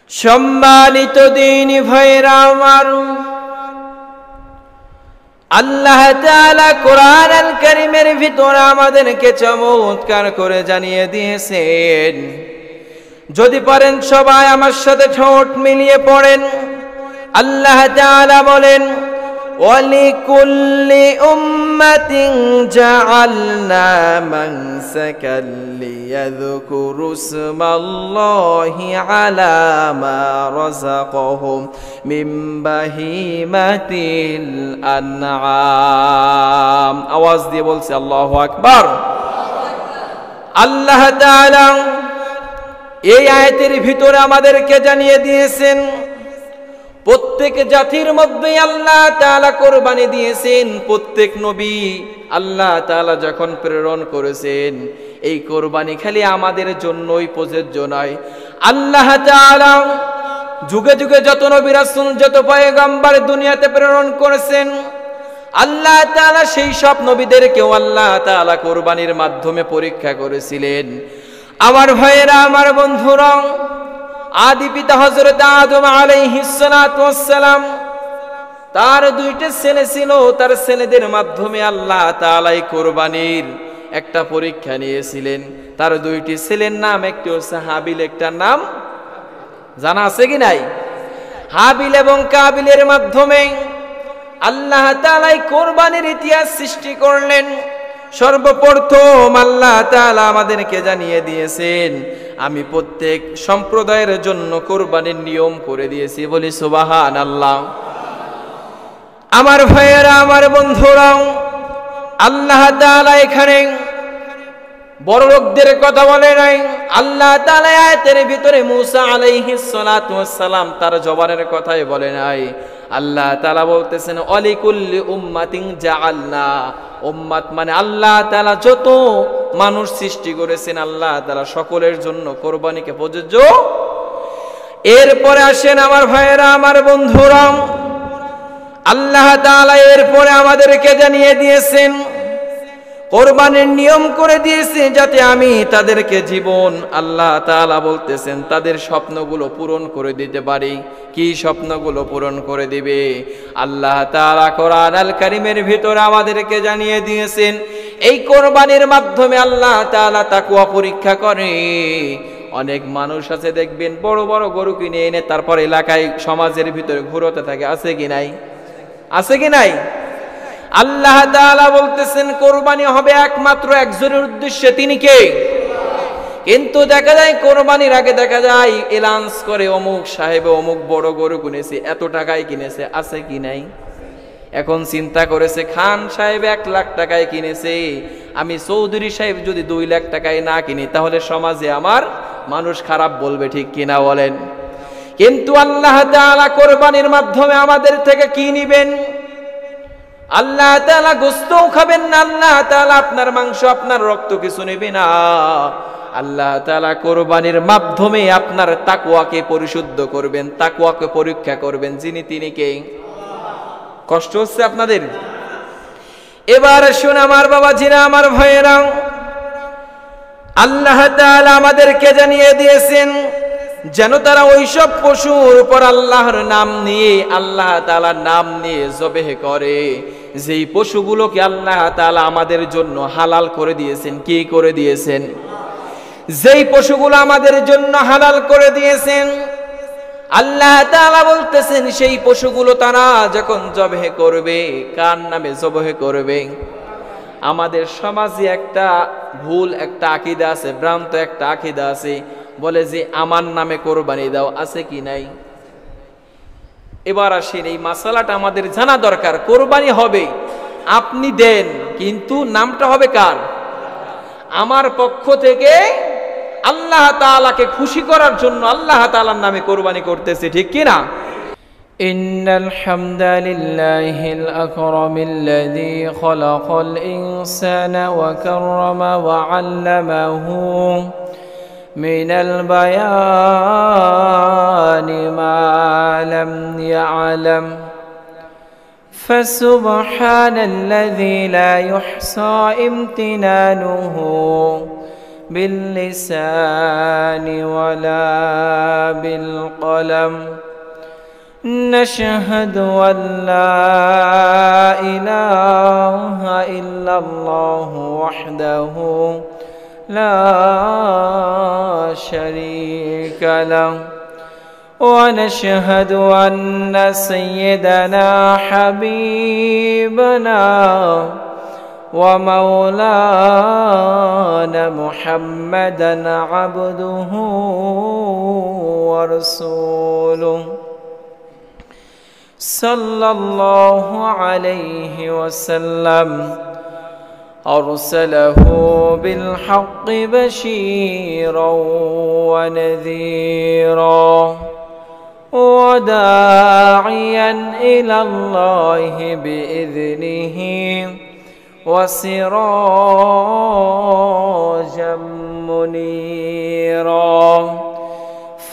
সম্মানিত দিনী ভাইরা আমার, আল্লাহ তাআলা কোরআন আল কারীমের ভিতরে আমাদেরকে চমৎকার করে জানিয়ে দিয়েছেন। যদি পারেন সবাই আমার সাথে ঠোঁট মিলিয়ে পড়েন। আল্লাহ তাআলা বলেন, ওয়ালিকুল্লি উম্মাতিন জাআলনা মানসাকাল লিয়াযকুরু ইসমাল্লাহি আলা মা রাযাকাহুম মিন বাহিমাতিল আনআম। আওয়াজ দিয়ে বলছি আল্লাহু আকবার। আল্লাহ তাআলা এই আয়াতের ভিতরে আমাদেরকে জানিয়ে দিয়েছেন প্রত্যেক জাতির মধ্যে আল্লাহ তাআলা কোরবানি দিয়েছেন। প্রত্যেক নবী আল্লাহ তাআলা যখন প্রেরণ করেছেন, এই কোরবানি খালি আমাদের জন্যই প্রযোজ্য নয়। আল্লাহ তাআলা যুগে যুগে যত নবী রাসূল, যত পয়গম্বর দুনিয়াতে প্রেরণ করেছেন, আল্লাহ তাআলা সেই সব নবীদেরকেও আল্লাহ তাআলা কোরবানির মাধ্যমে পরীক্ষা করেছিলেন। আমার ভাইয়েরা, আমার বন্ধুরা, আদি পিতা হযরত আদম আলাইহিস সালাতু ওয়াস সালাম, তার দুইটা ছেলে ছিল। তার ছেলেদের মাধ্যমে আল্লাহ তাআলা কোরবানির একটা পরীক্ষা নিয়েছিলেন। তার দুইটি ছেলের নাম, একটি হচ্ছে হাবিল, একটা নাম জানা আছে কি নাই? হাবিল এবং কাবিলের মাধ্যমে আল্লাহ তাআলা কোরবানির ইতিহাস সৃষ্টি করলেন। সর্বপ্রথম আল্লাহ তাআলা আমাদেরকে জানিয়ে দিয়েছেন, আমি প্রত্যেক সম্প্রদায়ের জন্য কোরবানির নিয়ম করে দিয়েছি। বলি সুবহানাল্লাহ। আমার ভাইয়েরা, আমার বন্ধুরা, আল্লাহ তাআলা এখানে বড় লোকদের কথা বলে নাই। আল্লাহ তাআলা আয়াতের ভিতরে মুসা আলাইহিস সালাতু ওয়াস সালাম তার জবানের কথাই বলে নাই। আল্লাহ তাআলা বলতেছেন, ওয়ালিকুল্লি উম্মাতিন জাআলনা। উম্মাত মানে আল্লাহ তাআলা যত মানুষ সৃষ্টি করেছেন, আল্লাহ তাআলা সকলের জন্য কোরবানিকে প্রযোজ্য। এরপরে আসেন আমার ভাইয়েরা, আমার বন্ধুরা, আল্লাহ তাআলা এরপরে আমাদেরকে জানিয়ে দিয়েছেন, কোরবানির নিয়ম করে দিয়েছে যাতে আমি তাদেরকে জীবন, আল্লাহ তাআলা বলতেছেন, তাদের স্বপ্নগুলো পূরণ করে দিতে পারি। কি স্বপ্নগুলো পূরণ করে দিবে? আল্লাহ তাআলা কোরআন আল কারীমের ভিতরে আমাদেরকে জানিয়ে দিয়েছেন, এই কোরবানির মাধ্যমে আল্লাহ তাআলা তাকওয়া পরীক্ষা করে। অনেক মানুষ আছে দেখবেন, বড় বড় গরু কিনে এনে তারপর এলাকায় সমাজের ভিতরে ঘুরতে থাকে। আছে কি নাই? আছে কি নাই? আল্লাহ তাআলা বলতেছেন, কোরবানি হবে একমাত্র একজনের উদ্দেশ্যে। তিনি কে? কিন্তু দেখা যায় কোরবানির আগে দেখা যায় এলাউন্স করে, অমুক সাহেব অমুক বড় গরু কিনেছে, এত টাকায় কিনেছে। আছে কি নাই? এখন চিন্তা করেছে, খান সাহেব 1 লাখ টাকায় কিনেছে, আমি চৌধুরী সাহেব যদি 2 লাখ টাকায় না কিনি, তাহলে সমাজে আমার মানুষ খারাপ বলবে। ঠিক কিনা বলেন? কিন্তু আল্লাহ তাআলা কোরবানির মাধ্যমে আমাদের থেকে কি নিবেন? আল্লাহ তাআলা গোশতও খাবেন না, আল্লাহ তাআলা আপনার মাংস, আপনার রক্ত কিছু নেবে না। আল্লাহ তাআলা কোরবানির মাধ্যমে আপনার তাকওয়াকে পরিশুদ্ধ করবেন, তাকওয়াকে পরীক্ষা করবেন। যিনি তিনি কে? কষ্ট হচ্ছে আপনাদের? এবার শুন আমার বাবাজিরা, আমার ভাইয়েরা, আল্লাহ তাআলা আমাদেরকে জানিয়ে দিয়েছেন যেন তারা ওইসব পশুর উপর আল্লাহর নাম নিয়ে, আল্লাহ তাআলার নাম নিয়ে জবেহ করে, যেই পশুগুলোকে আল্লাহ তাআলা আমাদের জন্য হালাল করে দিয়েছেন। কি করে দিয়েছেন? যেই পশুগুলো আমাদের জন্য হালাল করে দিয়েছেন, আল্লাহ তাআলা বলতেছেন, সেই পশুগুলো তারা যখন জবেহ করবে, কার নামে জবেহ করবে? আমাদের সমাজে একটা ভুল একটা আকীদা আছে, ভ্রান্ত একটা আকীদা আছে, বলে যে আমার নামে কোরবানি দাও। আছে কি নাই? এবার আসেন, এই মাসালাটা আমাদের জানা দরকার। কোরবানি হবে, আপনি দেন, কিন্তু নামটা হবে কার? আমার পক্ষ থেকে আল্লাহ তাআলাকে খুশি করার জন্য আল্লাহ তাআলার নামে কোরবানি করতেছে। ঠিক কি না? ইন্নাল হামদালিল্লাহিল আকরামিল্লাযী খালাকাল ইনসানা ওয়া কাররামা ওয়া আল্লামাহু মিনাল বায়ানি মা লাম ইয়ালাম فسبحان الذي لا يحصى امتنانه باللسان ولا بالقلم نشهد أن لا إله إلا الله وحده لا شريك له ونشهد أن سيدنا حبيبنا ومولانا محمدا عبده ورسوله صلى الله عليه وسلم أرسله بالحق بشيرا ونذيرا وداعيا إلى الله بإذنه وسراجا منيرا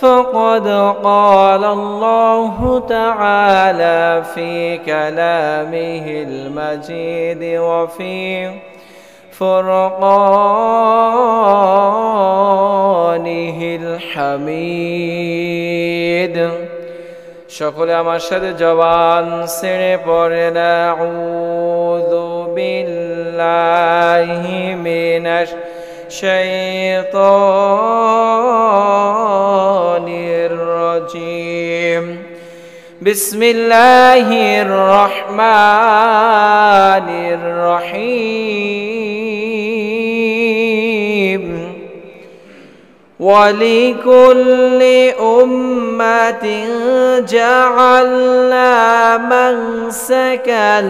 فقد قال الله تعالى في كلامه المجيد وفي فرقانه الحميد সকলে আমার সাথে জবান ছেড়ে পড়েন আউযু বিল্লাহি মিনাশ শাইতানির রাজিম বিসমিল্লাহির রহমানির রহিম ولكل أمة جعلنا منسكا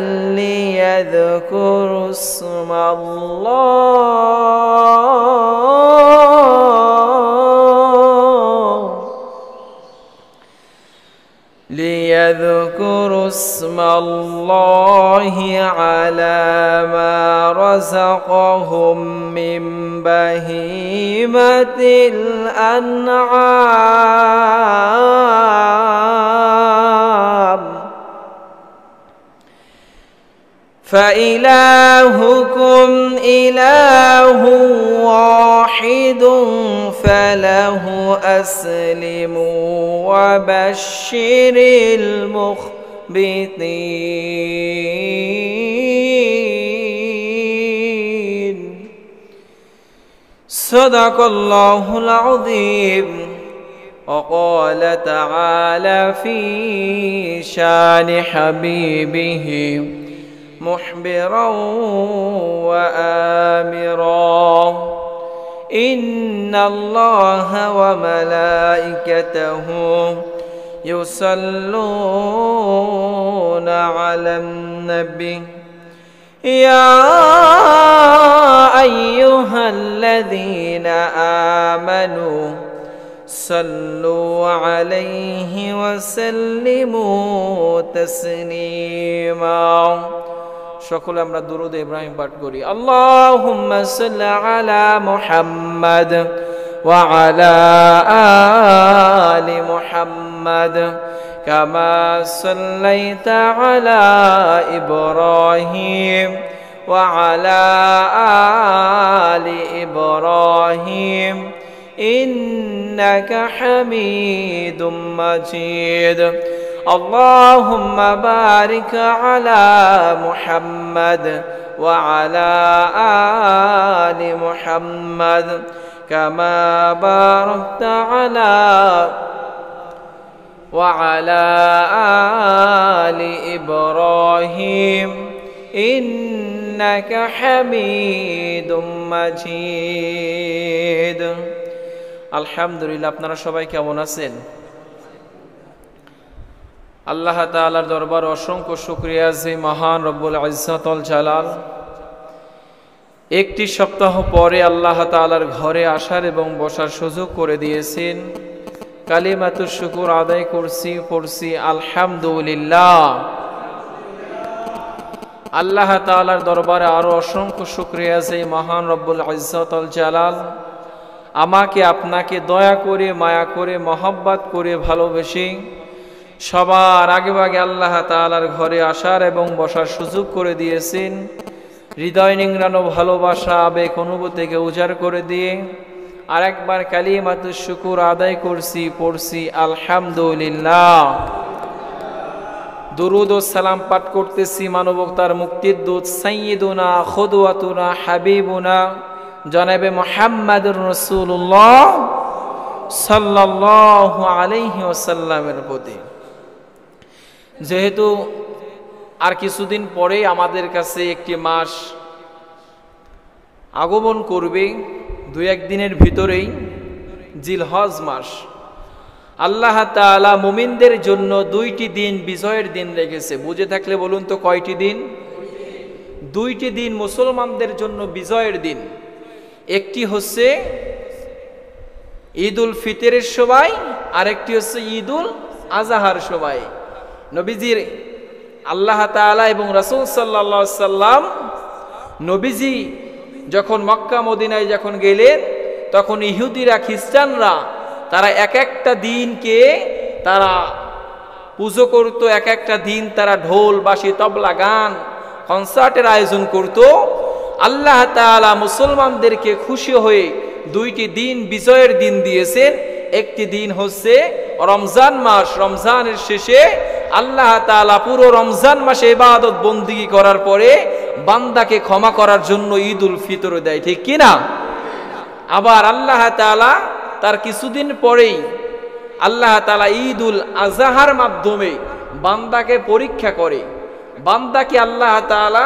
ليذكروا اسم الله على ما رزقهم من بهيمة الأنعام فإلهكم إله واحد فله أسلموا وبشر المخبتين صدق الله العظيم وقال تعالى في شان حبيبه محبرا وآمرا إن الله وملائكته يصلون على النبي يا أيها الذين آمنوا صلوا عليه وسلموا تسليما সকলে আমরা দুরূদ ইব্রাহিম পাঠ করি আল্লাহুম্মা সাল্লি আলা মুহাম্মাদ ওয়া আলা আলি মুহাম্মাদ কামা সাল্লাইতা আলা ইব্রাহিম ওয়া আলা আলি ইব্রাহিম ইন্নাকা হামিদুম মাজিদ اللهم بارك على محمد وعلى آل محمد كما باركت على وعلى آل إبراهيم إنك حميد مجيد الحمد لله আপনারা সবাই কেমন আছেন আল্লাহ তাআলার দরবারে অসংখ্য শুকরিয়া যে মহান রব্বুল ইজ্জত ওয়াল জালাল একটি সপ্তাহ পরে আল্লাহ তাআলার ঘরে আসার এবং বসার সুযোগ করে দিয়েছেন কালিমাতুশ শুকর আদায় করছি আলহামদুলিল্লাহ আল্লাহ তাআলার দরবারে আরো অসংখ্য শুকরিয়া যে মহান রব্বুল ইজ্জত ওয়াল জালাল আমাকে আপনাকে দয়া করে মায়া করে মহব্বত করে ভালোবেসে সবার আগে আল্লাহ তাআলার ঘরে আসার এবং বসার সুযোগ করে দিয়েছেন হৃদয় নিংড়ানো ভালোবাসা আবেগ অনুভূতিকে উজাড় করে দিয়ে আর একবার কালিমাতুশ শুকুর আদায় করছি, পড়ছি আলহামদুলিল্লাহ। দুরুদ ও সালাম পাঠ করতেছি মানবতার মুক্তির দূত সাইয়্যিদুনা খুদওয়াতুনা হাবিবুনা জনাবে মুহাম্মাদুর রাসূলুল্লাহ সাল্লাল্লাহু আলাইহি ওয়াসাল্লামের প্রতি। যেহেতু আর কিছুদিন পরেই আমাদের কাছে একটি মাস আগমন করবে, দুই একদিনের ভিতরেই জিলহজ মাস। আল্লাহ তাআলা মুমিনদের জন্য দুইটি দিন বিজয়ের দিন রেখেছে। বুঝে থাকলে বলুন তো কয়টি দিন? দুইটি দিন মুসলমানদের জন্য বিজয়ের দিন। একটি হচ্ছে ঈদুল ফিতরের সময়, আর একটি হচ্ছে ঈদুল আজহার সময়। নবীজির আল্লাহ তাআলা এবং রাসূল সাল্লাল্লাহু আলাইহি সাল্লাম নবীজি যখন মক্কা মদিনায় যখন গেলেন, তখন ইহুদিরা খ্রিস্টানরা তারা এক একটা দিনকে তারা পুজো করত, এক একটা দিন তারা ঢোল বাঁশি তবলা গান কনসার্টের আয়োজন করত। আল্লাহ তাআলা মুসলমানদেরকে খুশি হয়ে দুইটি দিন বিজয়ের দিন দিয়েছেন। একটি দিন হচ্ছে রমজান মাস, রমজানের শেষে আল্লাহ তাআলা পুরো রমজান মাসে ইবাদত বন্দেগী করার পরে বান্দাকে ক্ষমা করার জন্য ঈদুল ফিতর দেয়, ঠিক কি না? আবার আল্লাহ তাআলা তার কিছুদিন পরেই আল্লাহ তাআলা ঈদুল আজহার মাধ্যমে বান্দাকে পরীক্ষা করে, বান্দাকে আল্লাহ তাআলা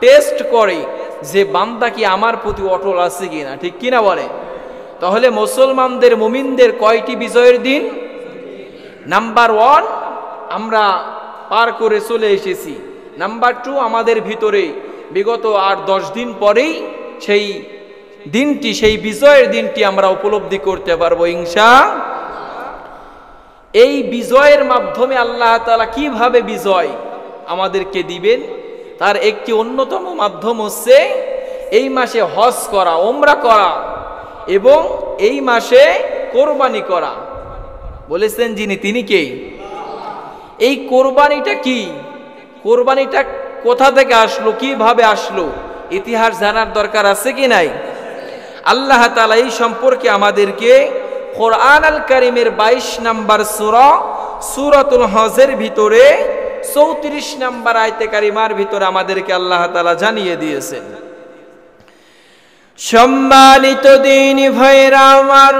টেস্ট করে যে বান্দা কি আমার প্রতি অটল আছে কিনা, ঠিক কিনা বলে? তাহলে মুসলমানদের মুমিনদের কয়টি বিজয়ের দিন? নাম্বার 1 আমরা পার করে চলে এসেছি। নাম্বার 2 আমাদের ভিতরে বিগত আর 10 দিন পরেই সেই দিনটি, সেই বিজয়ের দিনটি আমরা উপলব্ধি করতে পারবো ইনশাআল্লাহ। এই বিজয়ের মাধ্যমে আল্লাহ তাআলা কিভাবে বিজয় আমাদেরকে দিবেন তার একটি অন্যতম মাধ্যম হচ্ছে এই মাসে হজ করা, ওমরা করা এবং এই মাসে কোরবানি করা। বলেছেন যিনি, তিনি কে? এই কোরবানিটা কি? কোরবানিটা কোথা থেকে আসলো, কিভাবে আসলো, ইতিহাস জানার দরকার আছে কি নাই? আল্লাহ তাআলা এই সম্পর্কে আমাদেরকে কোরআন আল কারীমের 22 নম্বর সূরা সূরাতুল হজের ভিতরে 34 নম্বর আয়াতে কারিমার ভিতরে আমাদেরকে আল্লাহ তাআলা জানিয়ে দিয়েছেন। সম্মানিত দিনী ভাইরা আমার,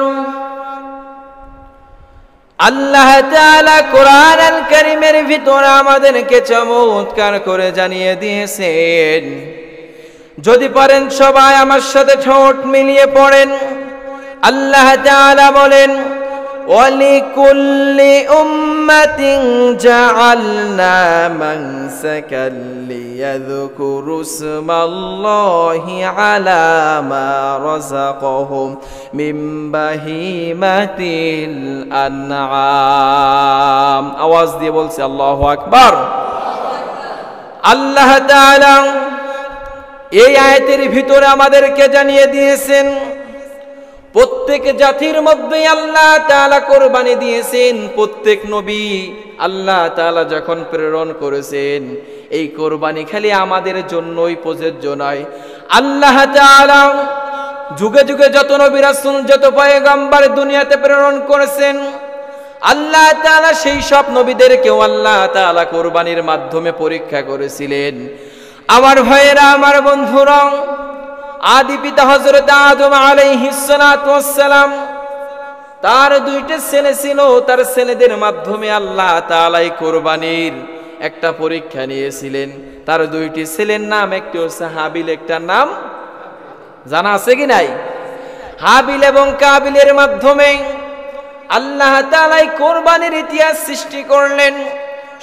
আল্লাহ তাআলা কোরআন আল কারীমের ভিতরে আমাদেরকে চমৎকার করে জানিয়ে দিয়েছেন। যদি পারেন সবাই আমার সাথে ঠোঁট মিলিয়ে পড়েন। আল্লাহ তাআলা বলেন, ওয়ালিকুল্লি উম্মাতিন জাআলনা মানসাকাল লিয়াযকুরু ইসমাল্লাহি আলা মা রাযাকাহুম মিন বাহিমাতিল আনআম। আওয়াজ দিয়ে বলছে আল্লাহু আকবার। আল্লাহ তাআলা এই আয়াতের ভিতরে আমাদেরকে জানিয়ে দিয়েছেন প্রত্যেক জাতির মধ্যে আল্লাহ তাআলা কোরবানি দিয়েছেন। প্রত্যেক নবী আল্লাহ তাআলা যখন প্রেরণ করেছেন, এই কোরবানি খালি আমাদের জন্যই প্রযোজ্য নয়। আল্লাহ তাআলা যুগে যুগে যত নবী রাসূল, যত পয়গম্বর দুনিয়াতে প্রেরণ করেছেন, আল্লাহ তাআলা সেই সব নবীদেরকেও আল্লাহ তাআলা কোরবানির মাধ্যমে পরীক্ষা করেছিলেন। আমার ভাইয়েরা, আমার বন্ধুরা, আদি পিতা হযরত আদম আলাইহিস সালাতু ওয়াস সালাম, তার দুইটা ছেলে ছিল। তার ছেলেদের মাধ্যমে আল্লাহ তাআলা এই কোরবানির একটা পরীক্ষা নিয়েছিলেন। তার দুইটি ছেলের নাম, একটি হচ্ছে হাবিল, একটা নাম জানা আছে কি নাই? হাবিল এবং কাবিলের মাধ্যমে আল্লাহ তাআলা এই কোরবানির ইতিহাস সৃষ্টি করলেন।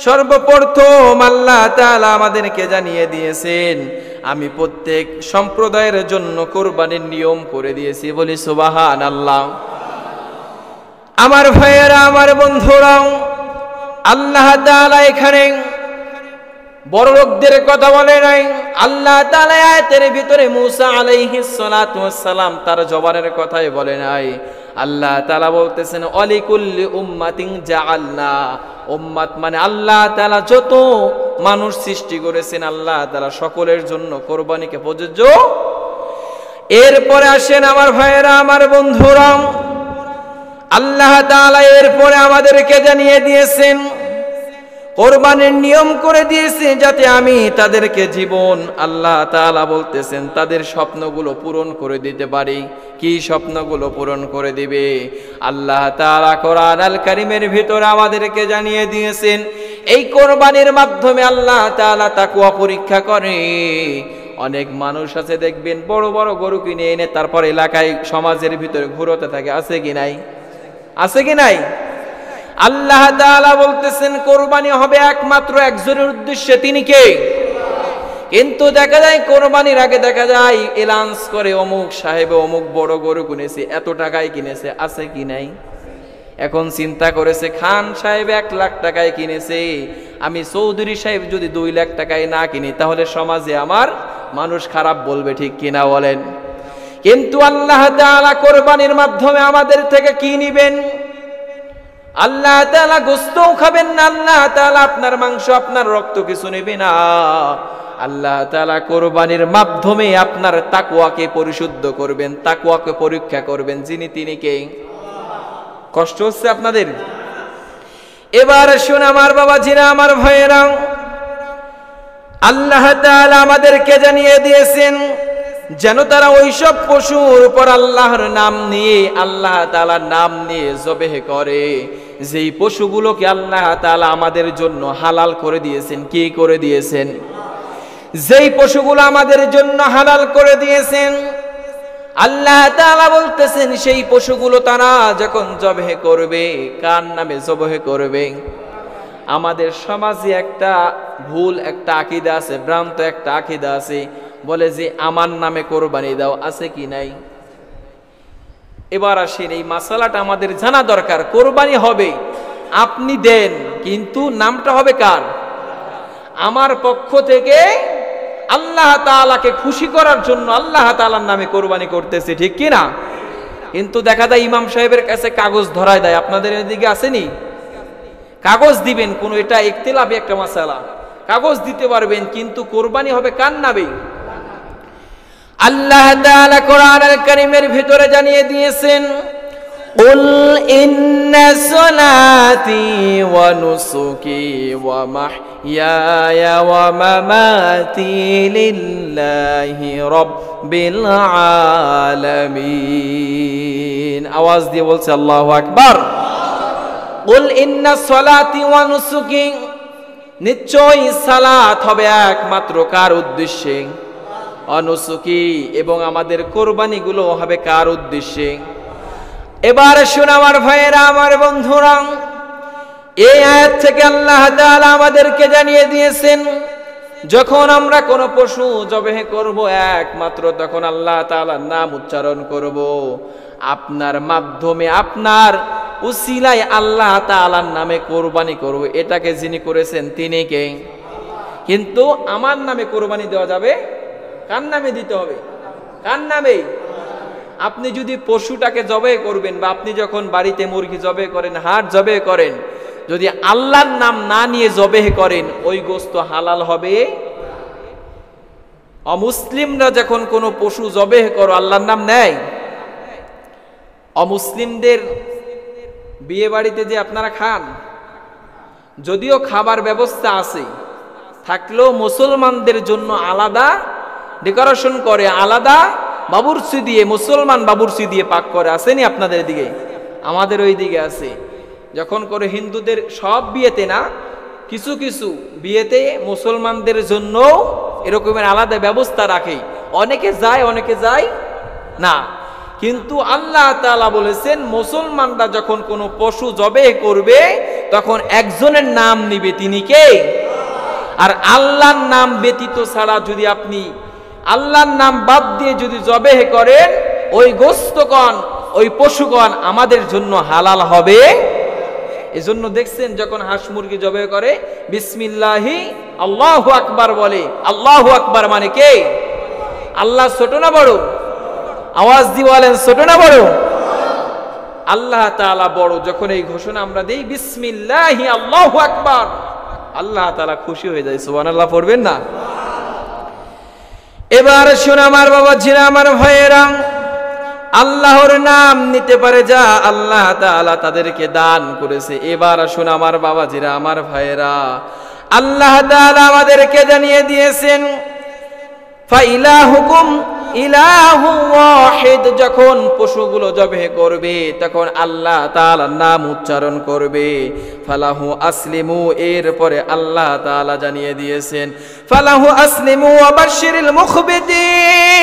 সর্বপ্রথম আল্লাহ তাআলা আমাদেরকে জানিয়ে দিয়েছেন, আমি প্রত্যেক সম্প্রদায়ের জন্য কোরবানির নিয়ম করে দিয়েছি। বলি সুবহানাল্লাহ। আমার ভাইয়েরা, আমার বন্ধুরা, আল্লাহ তাআলা এখানে বড় লোকদের কথা বলে নাই। আল্লাহ তাআলা আয়াতের ভিতরে মুসা আলাইহিস সালাতু ওয়াস সালাম তার জবানের কথাই বলে নাই। আল্লাহ তাআলা বলতেছেন, অলিকুল্লি উম্মাতিন জাআলনা। উম্মাত মানে আল্লাহ তাআলা যত মানুষ সৃষ্টি করেছেন আল্লাহ তাআলা সকলের জন্য কোরবানিকে প্রযোজ্য। এরপরে আসেন আমার ভাইয়েরা, আমার বন্ধুরা, আল্লাহ তাআলা এরপরে আমাদেরকে জানিয়ে দিয়েছেন, কোরবানির নিয়ম করে দিয়েছে যাতে আমি তাদেরকে জীবন, আল্লাহ তাআলা বলতেছেন, তাদের স্বপ্নগুলো পূরণ করে দিতে পারি। কি স্বপ্নগুলো পূরণ করে দিবে? আল্লাহ তাআলা কোরআন আল কারীমের ভিতরে আমাদেরকে জানিয়ে দিয়েছেন, এই কোরবানির মাধ্যমে আল্লাহ তাআলা তাকওয়া পরীক্ষা করে। অনেক মানুষ আছে দেখবেন বড় বড় গরু কিনে এনে তারপর এলাকায় সমাজের ভিতরে ঘুরোতে থাকে, আছে কি নাই? আছে কি নাই? আল্লাহ তাআলা বলতেছেন কোরবানি হবে একমাত্র একজনের উদ্দেশ্যে, তিনি কে? কিন্তু দেখা যায় কোরবানির আগে দেখা যায় এলাউন্স করে অমুক সাহেব অমুক বড় গরু কিনেছে, এত টাকায় কিনেছে, আছে কি নাই? এখন চিন্তা করেছে খান সাহেব 1 লাখ টাকায় কিনেছে, আমি চৌধুরী সাহেব যদি 2 লাখ টাকায় না কিনি তাহলে সমাজে আমার মানুষ খারাপ বলবে, ঠিক কিনা বলেন? কিন্তু আল্লাহ তাআলা কোরবানির মাধ্যমে আমাদের থেকে কি নিবেন? আল্লাহ তাআলা গোশতও খাবেন না, আল্লাহ তাআলা আপনার মাংস আপনার রক্ত কিছু নেবে না। আল্লাহ তাআলা কোরবানির মাধ্যমে আপনার তাকওয়াকে পরিশুদ্ধ করবেন, তাকওয়াকে পরীক্ষা করবেন, যিনি তিনি কে? কষ্ট হচ্ছে আপনাদের? এবার শুন আমার বাবাজিরা, আমার ভাইয়েরা, আল্লাহ তাআলা আমাদেরকে জানিয়ে দিয়েছেন যেন তারা ওইসব পশুর উপর আল্লাহর নাম নিয়ে, আল্লাহ তাআলার নাম নিয়ে জবেহ করে, যেই পশুগুলোকে আল্লাহ তাআলা আমাদের জন্য হালাল করে দিয়েছেন। কি করে দিয়েছেন? যেই পশুগুলো আমাদের জন্য হালাল করে দিয়েছেন, আল্লাহ তাআলা বলতেছেন সেই পশুগুলো তারা যখন জবেহ করবে, কার নামে জবেহ করবে? আমাদের সমাজে একটা ভুল একটা আকীদা আছে, ভ্রান্ত একটা আকীদা আছে, বলে যে আমার নামে কোরবানি দাও, আছে কি নাই? এবার আসেন, এই মাসালাটা আমাদের জানা দরকার। কোরবানি হবে, আপনি দেন, কিন্তু নামটা হবে কার? আমার পক্ষ থেকে আল্লাহ তাআলাকে খুশি করার জন্য আল্লাহ তাআলার নামে কোরবানি করতেছে, ঠিক কি না? কিন্তু দেখা যায় ইমাম সাহেবের কাছে কাগজ ধরায় দেয়, আপনাদের এদিকে আসেনি? কাগজ দিবেন, কোন এটা ইখতিলাফি একটা মাসালা, কাগজ দিতে পারবেন, কিন্তু কোরবানি হবে কার নামে? আল্লাহ তাআলা কোরআনুল কারীমের ভিতরে জানিয়ে দিয়েছেন, কুল ইন্না সলাতি ওয়া নুসুকি ওয়া মাহইয়ায়া ওয়া মামাতি লিল্লাহি রাব্বিল আলামিন। আওয়াজ দিয়ে বলছে আল্লাহু আকবার। কুল ইন্না সলাতি ওয়া নুসুকি, নিশ্চয়ই সালাত হবে একমাত্র কার উদ্দেশ্যে? অনুসুকি, এবং আমাদের কোরবানিগুলো হবে কার উদ্দেশ্যে? এবার শুন আমার ভাইয়েরা, আমার বন্ধুরা, এই আয়াত থেকে আল্লাহ তাআলা আমাদেরকে জানিয়ে দিয়েছেন যখন আমরা কোনো পশু জবেহ করব একমাত্র তখন আল্লাহ তাআলার নাম উচ্চারণ করব। আপনার মাধ্যমে আপনার উসিলায় আল্লাহ তাআলার নামে কোরবানি করব, এটাকে যিনি করেছেন তিনি কে? কিন্তু আমার নামে কোরবানি দেওয়া যাবে, কার নামে দিতে হবে? কার নামে? আপনি যদি পশুটাকে জবেহ করবেন, বা আপনি যখন বাড়িতে মুরগি জবেহ করেন, হাড় জবেহ করেন, যদি আল্লাহর নাম না নিয়ে জবেহ করেন, ওই গোশত হালাল হবে? অমুসলিমরা যখন কোনো পশু জবেহ করো আল্লাহর নাম নেয়, অমুসলিমদের বিয়ে বাড়িতে যে আপনারা খান, যদিও খাবার ব্যবস্থা আছে থাকলেও মুসলমানদের জন্য আলাদা ডেকোরেশন করে, আলাদা বাবুর্চি দিয়ে, মুসলমান বাবুর্চি দিয়ে পাক করে। আসেনি আপনাদের দিকে? আমাদের ওই দিকে আছে। যখন করে হিন্দুদের সব বিয়েতে না, কিছু কিছু বিয়েতে মুসলমানদের জন্য এরকমের আলাদা ব্যবস্থা রাখে। অনেকে যায়, অনেকে যায় না। কিন্তু আল্লাহ তাআলা বলেছেন মুসলমানরা যখন কোনো পশু জবেহ করবে তখন একজনের নাম নিবে, তিনি কে? আর আল্লাহর নাম ব্যতীত ছাড়া যদি আপনি আল্লাহর নাম বাদ দিয়ে যদি জবেহ করেন, ওই গোশতগণ, ওই পশুগণ আমাদের জন্য হালাল হবে। এজন্য দেখছেন যখন হাঁস মুরগি জবেহ করে বিসমিল্লাহি আল্লাহু আকবার বলে। আল্লাহু আকবার মানে কে? আল্লাহ ছোট না বড়? আওয়াজ দিয়ে বলেন, ছোট না বড়? আল্লাহ তাআলা বড়। যখন এই ঘোষণা আমরা দেই বিসমিল্লাহি আল্লাহু আকবার, আল্লাহ তাআলা খুশি হয়ে যায়। সুবহানাল্লাহ পড়বেন না? এবার শুন আমার বাবাজিরা, আমার ভাইয়েরা, আল্লাহর নাম নিতে পারে যা আল্লাহ তাআলা তাদেরকে দান করেছে। এবার শুন আমার বাবাজিরা, আমার ভাইয়েরা, আল্লাহ তাআলা আমাদেরকে জানিয়ে দিয়েছেন ফাইলাহুকুম ইলাহু ওয়াহিদ। যখন পশুগুলো জবাহ করবে তখন আল্লাহ তাআলার নাম উচ্চারণ করবে, ফালাহু আসলিমু। এরপরে আল্লাহ তাআলা জানিয়ে দিয়েছেন ফালাহু আসলিমু ওয়া বাশশিরিল মুখবিতিন।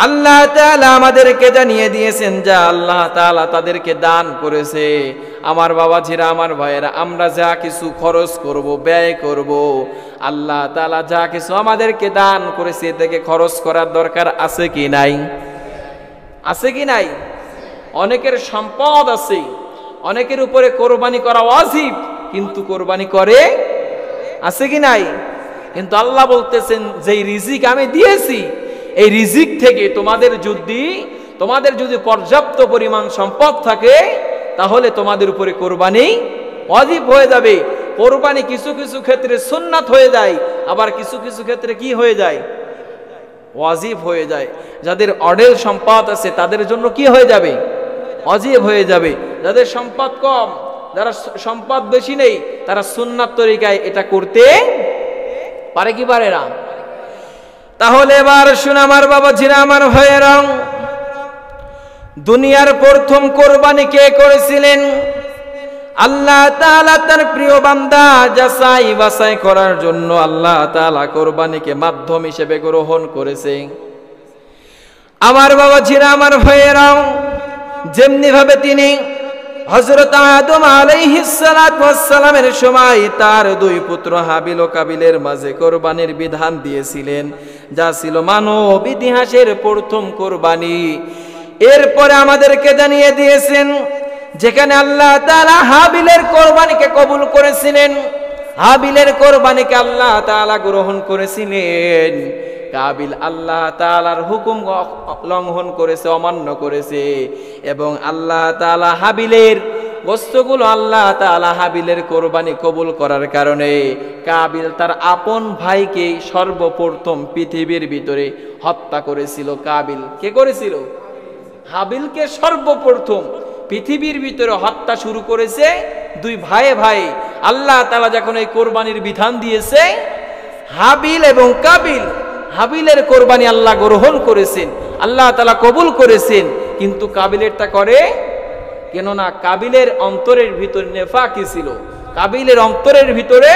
আল্লাহ তাআলা আমাদেরকে জানিয়ে দিয়েছেন যা আল্লাহ তাআলা তাদেরকে দান করেছে। আমার বাবাজিরা, আমার ভাইয়েরা, আমরা যা কিছু খরচ করব, ব্যয় করব, আল্লাহ তাআলা যা কিছু আমাদেরকে দান করেছে থেকে খরচ করার দরকার আছে কি নাই? আছে কি নাই? অনেকের সম্পদ আছে, অনেকের উপরে কোরবানি করা ওয়াজিব, কিন্তু কোরবানি করে আছে কি নাই? কিন্তু আল্লাহ বলতেছেন যেই রিজিক আমি দিয়েছি এই রিজিক থেকে তোমাদের যদি পর্যাপ্ত পরিমাণ সম্পদ থাকে তাহলে তোমাদের উপরে কোরবানি ওয়াজিব হয়ে যাবে। কোরবানি কিছু কিছু ক্ষেত্রে সুন্নাত হয়ে যায়, আবার কিছু কিছু ক্ষেত্রে কি হয়ে যায়? ওয়াজিব হয়ে যায়। যাদের অঢেল সম্পদ আছে তাদের জন্য কি হয়ে যাবে? ওয়াজিব হয়ে যাবে। যাদের সম্পদ কম, যারা সম্পদ বেশি নেই, তারা সুন্নাত তরিকায় এটা করতে পারে কি পারে না? তাহলে এবার শুন আমার বাবাজিরা, আমার ভাইয়েরা, দুনিয়ার প্রথম কোরবানি কে করেছিলেন? আল্লাহ তাআলা তার প্রিয় বান্দা যাচাই বাছাই করার জন্য আল্লাহ তাআলা কোরবানিকে মাধ্যম হিসেবে গ্রহণ করেছে। আমার বাবাজিরা, আমার ভাইয়েরা, যেমনি ভাবে তিনি হযরত আদম আলাইহিস সালাতু ওয়াস সালামের সময় তার দুই পুত্র হাবিল ও কাবিলের মাঝে কোরবানির বিধান দিয়েছিলেন, যা ছিল মানব ইতিহাসের প্রথম কোরবানি। এরপরে আমাদেরকে জানিয়ে দিয়েছেন যেখানে আল্লাহ তাআলা হাবিলের কোরবানিকে কবুল করেছিলেন, হাবিলের কোরবানিকে আল্লাহ তাআলা গ্রহণ করেছিলেন, কাবিল আল্লাহ তাআলার হুকুম লঙ্ঘন করেছে, অমান্য করেছে, এবং আল্লাহ তাআলা হাবিলের বস্তুগুলো আল্লাহ তাআলা হাবিলের কোরবানি কবুল করার কারণে কাবিল তার আপন ভাইকে সর্বপ্রথম পৃথিবীর ভিতরে হত্যা করেছিল। কাবিল কে করেছিল? হাবিলকে সর্বপ্রথম পৃথিবীর ভিতরে হত্যা শুরু করেছে দুই ভাইয়ে ভাই। আল্লাহ তাআলা যখন এই কোরবানির বিধান দিয়েছে, হাবিল এবং কাবিল, হাবিলের কোরবানি আল্লাহ গ্রহণ করেছেন, আল্লাহ তাআলা কবুল করেছেন, কিন্তু কাবিলেরটা করে কেননা কাবিলের অন্তরের ভিতরে নেফাকি ছিল। কাবিলের অন্তরের ভিতরে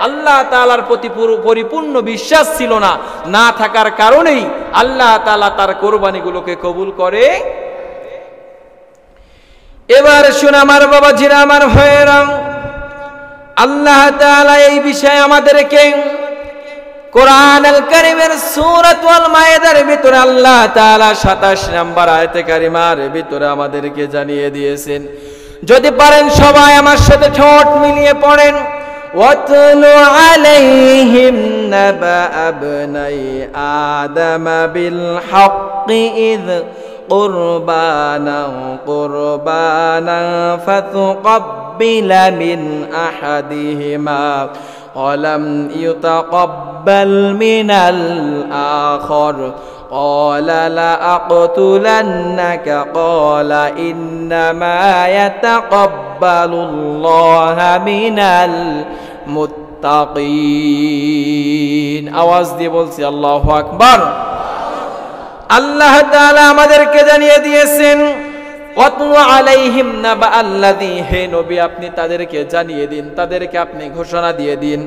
আল্লাহ তাআলার প্রতি পরিপূর্ণ বিশ্বাস ছিল না, না থাকার কারণেই আল্লাহ তাআলা তার কোরবানিগুলোকে কবুল করে। এবার শুন আমার বাবাজিরা, আমার ভাইয়েরা, আল্লাহ তাআলা এই বিষয়ে আমাদেরকে কোরআন আল কারীমের সূরাতুল মায়েদার ভিতরে আল্লাহ তাআলা 27 নম্বর আয়াতে কারিমার ভিতরে আমাদেরকে জানিয়ে দিয়েছেন। যদি পারেন সবাই আমার সাথে ঠোঁট মিলিয়ে পড়েন, ওয়াতলু আলাইহিম নাবা আবনাই আদম বিল হাক্কি ইয قربانا فتقبل من أحدهما ولم يتقبل من الآخر قال لأقتلنك قال إنما يتقبل الله من المتقين। আওয়াজ দিয়ে বলছি আল্লাহু আকবার। আল্লাহ তাআলা আমাদেরকে জানিয়ে দিয়েছেন ওয়াতলু আলাইহিম নাবা আল্লাযী, হে নবী আপনি তাদেরকে জানিয়ে দিন, তাদেরকে আপনি ঘোষণা দিয়ে দিন।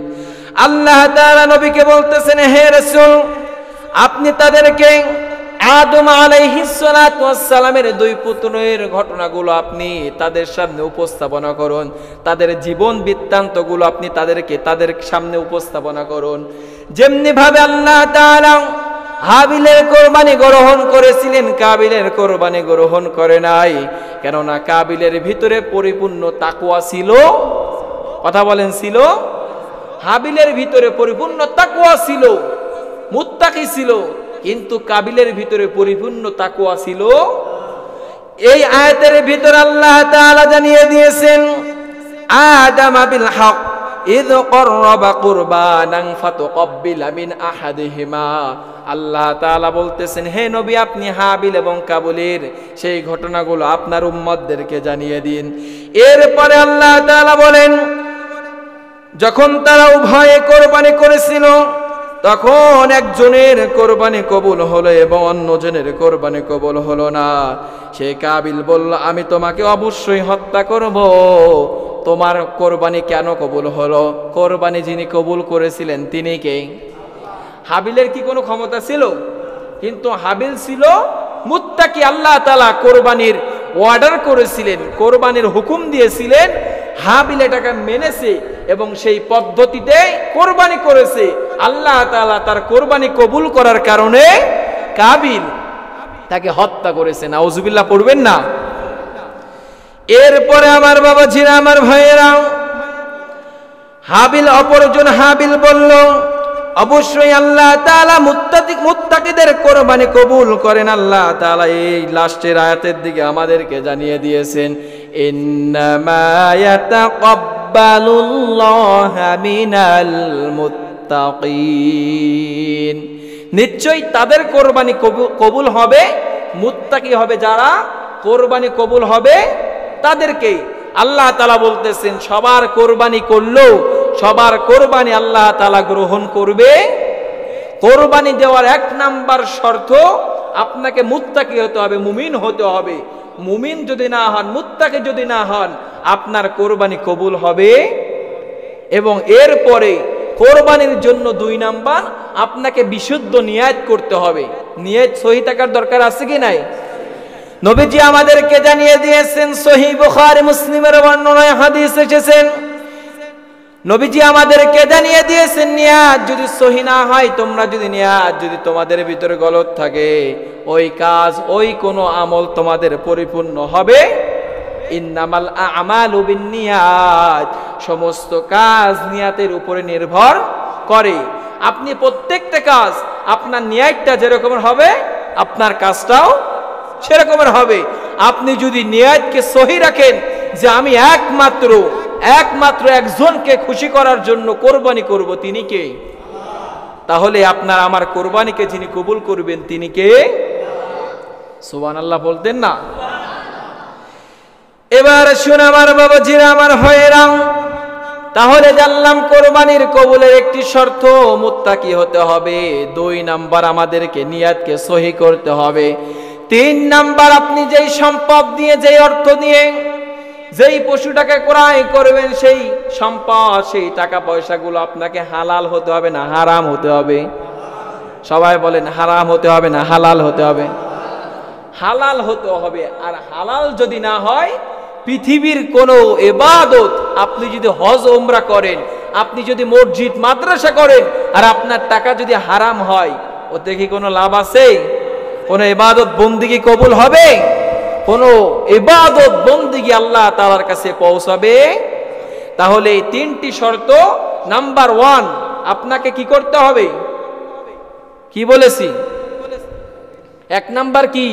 আল্লাহ তাআলা নবীকে বলতেছেন, হে রাসূল আপনি তাদেরকে আদম আলাইহিস সালাতু ওয়াস সালামের দুই পুত্রের ঘটনাগুলো আপনি তাদের সামনে উপস্থাপনা করুন, তাদের জীবন বৃত্তান্তগুলো আপনি তাদের সামনে উপস্থাপনা করুন। যেমনি ভাবে আল্লাহ তাআলা হাবিলের কোরবানি গ্রহণ করেছিলেন, কাবিলের কোরবানি গ্রহণ করে নাই, কেননা কাবিলের ভিতরে পরিপূর্ণ তাকওয়া ছিল। কথা বলেন ছিল? হাবিলের ভিতরে পরিপূর্ণ তাকওয়া ছিল, মুত্তাকি ছিল, কিন্তু কাবিলের ভিতরে পরিপূর্ণ তাকওয়া ছিল। এই আয়াতের ভিতরে আল্লাহ তাআলা জানিয়ে দিয়েছেন আদামা বিল হক ইয ক্বাররাবা কুরবানান ফাতুকাব্বিলা মিন আহাদিহিমা। আল্লাহ তাআলা বলতেছেন, হে নবী, আপনি হাবিল এবং কাবিলের সেই ঘটনাগুলো আপনার উম্মতদেরকে জানিয়ে দিন। এরপরে আল্লাহ তাআলা বলেন, যখন তারা উভয়ে কোরবানি করেছিল তখন একজনের কোরবানি কবুল হলো এবং অন্যজনের কোরবানি কবুল হলো না। সে কাবিল বলল, আমি তোমাকে অবশ্যই হত্যা করব। তোমার কোরবানি কেন কবুল হলো? কোরবানি যিনি কবুল করেছিলেন তিনি কে? হাবিলের কি কোনো ক্ষমতা ছিল? কিন্তু হাবিল ছিল মুত্তাকি। আল্লাহ তাআলা কোরবানির অর্ডার করেছিলেন, কোরবানির হুকুম দিয়েছিলেন, হাবিল এটাকে মেনেছে এবং সেই পদ্ধতিতে কোরবানি করেছে। আল্লাহ তাআলা তার কোরবানি কবুল করার কারণে কাবিল তাকে হত্যা করেছে। নাউজুবিল্লাহ পড়বেন না। এরপরে আমার বাবাজিরা, আমার ভাইয়েরা, হাবিল অপরজন হাবিল বলল, অবশ্যই আল্লাহ তাআলা মুত্তাকিদের কোরবানি কবুল করেন। আল্লাহ তাআলা এই লাস্টের আয়াতের দিকে আমাদেরকে জানিয়ে দিয়েছেন, ইন্নামা ইয়াতাকাব্বালুল্লাহু মিনাল মুত্তাকিন। নিশ্চয়ই তাদের কোরবানি কবুল হবে, মুত্তাকি হবে যারা, কোরবানি কবুল হবে তাদেরকে। আল্লাহ তাআলা বলতেছেন, সবার কোরবানি করলেও সবার কোরবানি আল্লাহ তাআলা গ্রহণ করবে। কোরবানি দেওয়ার এক নাম্বার শর্ত, আপনাকে মুত্তাকি হতে হবে, মুমিন হতে হবে। মুমিন যদি না হন, মুত্তাকি যদি না হন, আপনার কোরবানি কবুল হবে। এবং এরপরে কোরবানির জন্য 2 নাম্বার, আপনাকে বিশুদ্ধ নিয়াত করতে হবে। নিয়াত সহি থাকার দরকার আছে কি নাই? নবীজি আমাদেরকে জানিয়ে দিয়েছেন, সহিহ বুখারী মুসলিমের বর্ণনায় হাদিস এসেছেন, নবীজি আমাদেরকে জানিয়ে দিয়েছেন, নিয়াত যদি সহি না হয়, তোমরা যদি নিয়াত যদি তোমাদের ভিতরে গলত থাকে, ওই কাজ, ওই কোনো আমল তোমাদের পরিপূর্ণ হবে। ইন্নামাল আমালু বিন্নিয়াত, সমস্ত কাজ নিয়াতের উপরে নির্ভর করে। আপনি প্রত্যেকটা কাজ, আপনার নিয়াতটা যেরকম হবে আপনার কাজটাও সেরকমের হবে। আপনি যদি নিয়াতকে সহি রাখেন যে আমি একমাত্র একজনকে খুশি করার জন্য কোরবানি করব, তিনি কে? তাহলে আপনার আমার কোরবানিকে যিনি কবুল করবেন তিনি কে? সুবহানাল্লাহ বলতেন না? এবার শুন আমার বাবাজিরা, আমার ভাইয়েরা, তাহলে জানলাম কোরবানির কবুলের একটি শর্ত মুত্তাকি হতে হবে। 2 নাম্বার, আমাদেরকে নিয়াতকে সহি করতে হবে। 3 নাম্বার, আপনি যেই সম্পদ দিয়ে, যেই অর্থ দিয়ে যেই পশুটাকে ক্রয় করবেন, সেই সম্পদ, সেই টাকা পয়সাগুলো আপনাকে হালাল হতে হবে না হারাম হতে হবে? সবাই বলেন, হারাম হতে হবে না হালাল হতে হবে? হালাল হতে হবে। আর হালাল যদি না হয়, পৃথিবীর কোনো ইবাদত, আপনি যদি হজ ওমরা করেন, আপনি যদি মসজিদ মাদ্রাসা করেন, আর আপনার টাকা যদি হারাম হয়, ওতে কি কোনো লাভ আছে? কোনো ইবাদত বন্দেগী কবুল হবে? কোনো ইবাদত বন্দেগী আল্লাহ তাআলার কাছে পৌঁছাবে? তাহলে এই 3টি শর্ত। নাম্বার 1, আপনাকে কি করতে হবে? কি বলেছি? 1 নাম্বার কি?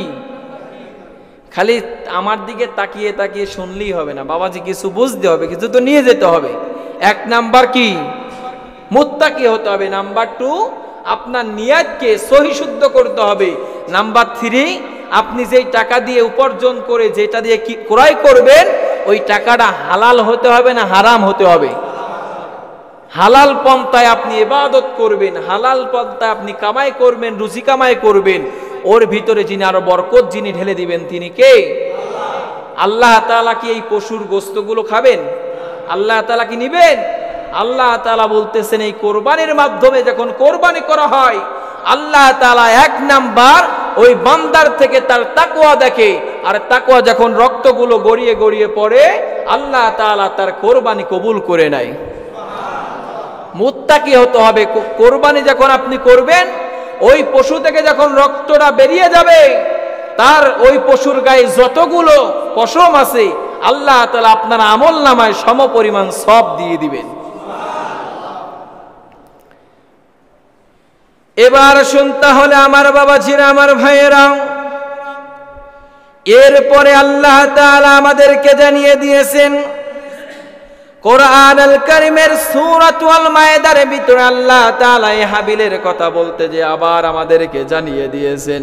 খালি আমার দিকে তাকিয়ে তাকিয়ে শুনলেই হবে না বাবাজি, কিছু বুঝতে হবে, কিছু তো নিয়ে যেতে হবে। 1 নাম্বার কি? মুত্তাকি হতে হবে। নাম্বার 2, আপনার নিয়াতকে সহি শুদ্ধ করতে হবে। নাম্বার 3, আপনি যেই টাকা দিয়ে উপার্জন করে, যেটা দিয়ে কি ক্রয় করবেন, ওই টাকাটা হালাল হতে হবে না হারাম হতে হবে? হালাল পন্থায় আপনি ইবাদত করবেন, হালাল পন্থায় আপনি কামাই করবেন, রুজি কামাই করবেন। ওর ভিতরে যিনি আরো বরকত যিনি ঢেলে দিবেন তিনি কে? আল্লাহ তাআলা কি এই পশুর গোশতগুলো খাবেন? আল্লাহ তাআলা কি নিবেন? আল্লাহ তাআলা বলতেছেন, এই কোরবানির মাধ্যমে যখন কোরবানি করা হয়, আল্লাহ তাআলা 1 নাম্বার ওই বান্দার থেকে তার তাকওয়া দেখে। আর তাকওয়া যখন রক্তগুলো গড়িয়ে গড়িয়ে পড়ে, আল্লাহ তাআলা তার কোরবানি কবুল করে নেয়। মুত্তাকি হতে হবে। কোরবানি যখন আপনি করবেন, ওই পশু থেকে যখন রক্তটা বেরিয়ে যাবে, তার ওই পশুর গায়ে যতগুলো পশম আছে, আল্লাহ তাআলা আপনার আমল নামায় সমপরিমাণ সওয়াব দিয়ে দিবেন। এবার শুনতে হলে আমার বাবাজিরা, আমার ভাইয়েরা, এরপরে আল্লাহ তাআলা আমাদেরকে জানিয়ে দিয়েছেন, কোরআনুল কারীমের সূরাতুল মায়েদার ভিতরে আল্লাহ তাআলা এই হাবিলের কথা বলতে যে আবার আমাদেরকে জানিয়ে দিয়েছেন।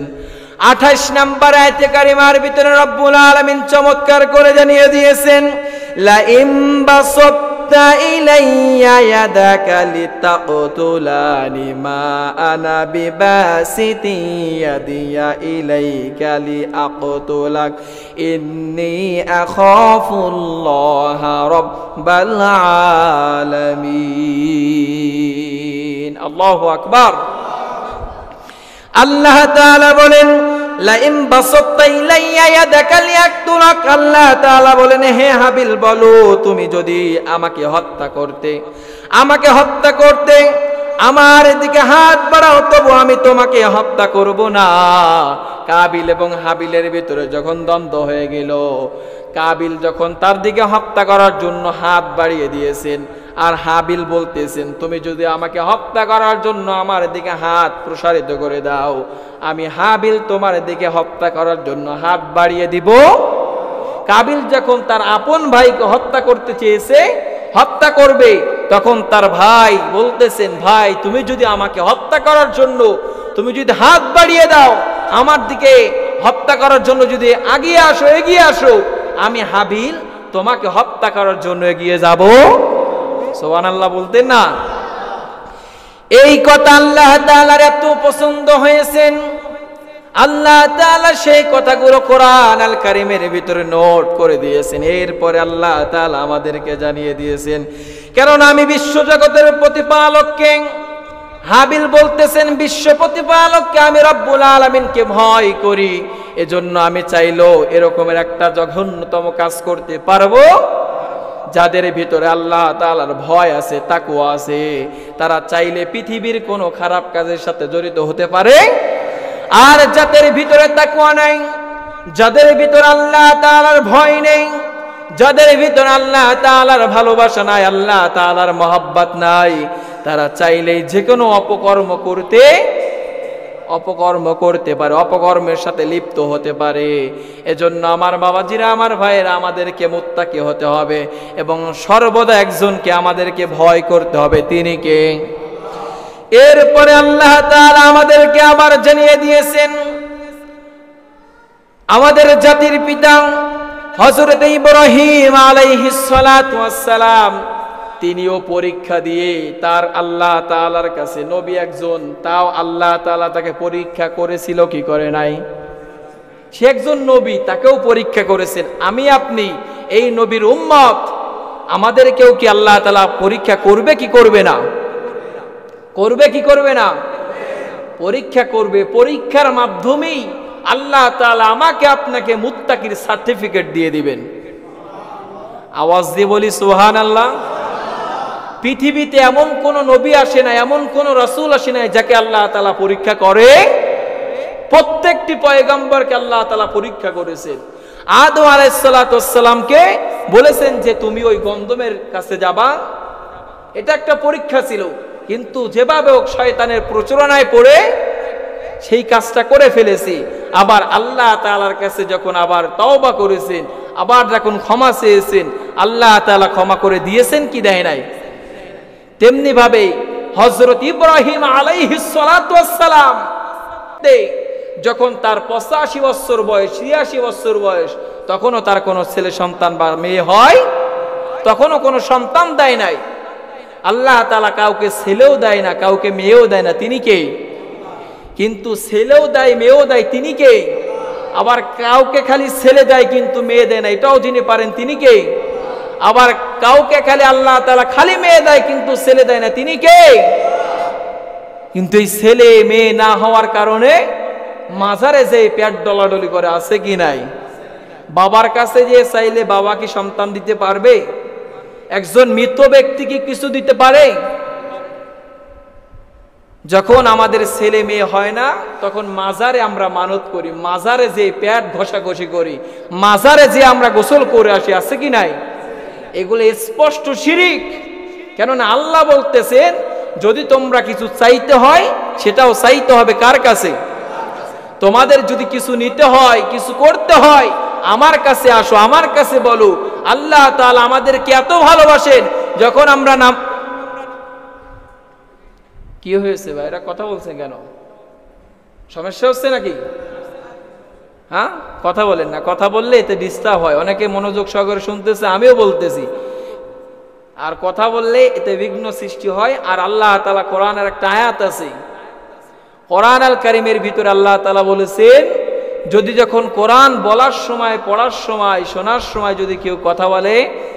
28 নম্বর আয়াতে কারিমার ভিতরে রব্বুল আলামিন চমৎকার করে জানিয়ে দিয়েছেন, লা ইম বাসাত্তা ইলাইয়া ইয়াদাকা লিতাকতুলানি মা আনা বিবাসিতি ইয়াদিয়া ইলাইকা লিআকতুলাক ইন্নী আখাফুল্লাহা রাব্বাল আলামিন। আল্লাহু আকবার। আল্লাহ তাআলা বলেন, লা ইম বাসাত্তা ইলাইয়া ইয়াদাকা লিয়াকতুলাক, আল্লাহ তাআলা বলেন, হে হাবিল বলো, তুমি যদি আমাকে হত্যা করতে আমার দিকে হাত বাড়াও, তবু আমি তোমাকে হত্যা করব না। কাবিল এবং হাবিলের ভিতরে যখন দ্বন্দ্ব হয়ে গেল, কাবিল যখন তার দিকে হত্যা করার জন্য হাত বাড়িয়ে দিয়েছেন, আর হাবিল বলতেছেন, তুমি যদি আমাকে হত্যা করার জন্য আমার দিকে হাত প্রসারিত করে দাও, আমি হাবিল তোমার দিকে হত্যা করার জন্য হাত বাড়িয়ে দিব। কাবিল যখন তার আপন ভাইকে হত্যা করতে চেয়েছে, হত্যা করবে, তখন তার ভাই বলতেছেন, ভাই তুমি যদি আমাকে হত্যা করার জন্য তুমি যদি হাত বাড়িয়ে দাও, আমার দিকে হত্যা করার জন্য যদি এগিয়ে আসো, আমি হাবিল তোমাকে হত্যা করার জন্য এগিয়ে যাব। সুবহানাল্লাহ বলতেন না? এই কথা আল্লাহ তাআলার এত পছন্দ হয়েছেন, আল্লাহ তাআলা সেই কথাগুলো কোরআনুল কারীমের ভিতরে নোট করে দিয়েছেন। এরপরে আল্লাহ তাআলা আমাদেরকে জানিয়ে দিয়েছেন, কারণ আমি বিশ্বজগতের প্রতিপালককে, হাবিল বলতেছেন বিশ্ব প্রতিপালককে আমি রব্বুল আলামিনকে ভয় করি, এজন্য আমি চাইলো এরকমের একটা জঘন্যতম কাজ করতে পারবো। যাদের ভিতরে আল্লাহ তাআলার ভয় আছে, তাকওয়া আছে, তারা চাইলে পৃথিবীর কোনো খারাপ কাজের সাথে জড়িত হতে পারে। আর যাদের ভিতরে তাকওয়া নাই, যাদের ভিতরে আল্লাহ তাআলার ভয় নেই, যাদের ভিতরে আল্লাহ তাআলার ভালোবাসা নাই, আল্লাহ তাআলার মহব্বত নাই, তারা চাইলেই যে কোনো অপকর্ম করতে পারে, অপকর্মের সাথে লিপ্ত হতে পারে। এজন্য আমার বাবাজিরা, আমার ভাইয়েরা, আমাদেরকে মুত্তাকি হতে হবে এবং সর্বদা একজনকে আমাদেরকে ভয় করতে হবে, তিনি কে? এরপরে আল্লাহ তাআলা আমাদেরকে আবার জানিয়ে দিয়েছেন, আমাদের জাতির পিতা হযরত ইব্রাহিম আলাইহিস সালাতু ওয়াস সালাম, তিনিও পরীক্ষা দিয়ে তার আল্লাহ তাআলার কাছে নবী একজন, তাও আল্লাহ তাআলা তাকে পরীক্ষা করেছিল কি করে নাই? সে একজন নবী, তাকেও পরীক্ষা করেছেন। আমি আপনি এই নবীর উম্মত, আমাদেরকেও কি আল্লাহ তাআলা পরীক্ষা করবে কি করবে না? করবে কি করবে না? পরীক্ষা করবে। পরীক্ষার মাধ্যমেই আল্লাহ তাআলা আমাকে আপনাকে মুত্তাকির সার্টিফিকেট দিয়ে দিবেন। আওয়াজ দিয়ে বলি সুবহানাল্লাহ। পৃথিবীতে এমন কোন নবী আসে না, এমন কোন রাসূল আসে না যাকে আল্লাহ তাআলা পরীক্ষা করে। প্রত্যেকটি পয়গম্বরকে আল্লাহ তাআলা পরীক্ষা করেছেন। আদম আলাইহিস সালাতু ওয়াস সালামকে বলেছেন যে তুমি ওই গন্ধমের কাছে যাবা, এটা একটা পরীক্ষা ছিল, কিন্তু যেভাবে হোক শয়তানের প্রচলনায় পড়ে সেই কাজটা করে ফেলেছি। আবার আল্লাহ তাআলার কাছে যখন আবার তওবা করেছেন, আবার যখন ক্ষমা চেয়েছেন, আল্লাহ তাআলা ক্ষমা করে দিয়েছেন কি দেয় নাই? তেমনি ভাবে হযরত ইব্রাহিম আলাইহিস সালাতু ওয়াস সালাম যখন তার 85 বছর বয়স, 86 বছর বয়স, তখনও তার কোনো ছেলে সন্তান বা মেয়ে হয়, তখনও কোনো সন্তান দেয় নাই। আল্লাহ তাআলা কাউকে ছেলেও দেয় না, কাউকে মেয়েও দেয় না, তিনি কে? কিন্তু ছেলেও দেয়, মেয়েও দেয়, তিনি কে? আবার কাউকে খালি ছেলে দেয় কিন্তু মেয়ে দেয় না, এটাও যিনি পারেন তিনি কে? আবার কাউকে খালি আল্লাহ তাআলা খালি মেয়ে দেয় কিন্তু ছেলে দেয় না, তিনি কে? কিন্তু এই ছেলে মেয়ে না হওয়ার কারণে মাজারে যে পেট ডলাডলি করে, আছে কি নাই? বাবার কাছে যে চাইলে বাবা কি সন্তান দিতে পারবে? একজন মৃত ব্যক্তি কি কিছু দিতে পারে? যখন আমাদের ছেলে মেয়ে হয় না, তখন মাজারে আমরা মানত করি, মাজারে যে পেট ঘষাঘষি করি, মাজারে যে আমরা গোসল করে আসি, আছে কি নাই? এগুলো স্পষ্ট শিরিক। কেননা আল্লাহ বলতেছেন, যদি তোমরা কিছু চাইতে হয় সেটাও চাইতে হবে কার কাছে? তোমাদের যদি কিছু নিতে হয়, কিছু করতে হয়, আমার কাছে আসো, আমার কাছে বলো, আল্লাহ তাআলা আমাদেরকে এত ভালোবাসেন, যখন আমরা নাম কি হয়েছে ভাই, এরা কথা বলছেন কেন? সমস্যা হচ্ছে নাকি? হ্যাঁ, কথা বলেন না, কথা বললে এতে ডিস্টার্ব হয়। অনেকে মনোযোগ সহকারে শুনতেছে, আমিও বলতেছি, আর কথা বললে এতে বিঘ্ন সৃষ্টি হয়। আর আল্লাহ তাআলা কোরআনের একটা আয়াত আছে, কোরআন আল কারীমের ভিতরে আল্লাহ তাআলা বলেছেন, যদি যখন কোরআন বলার সময়, পড়ার সময়, শোনার সময় যদি কেউ কথা বলে,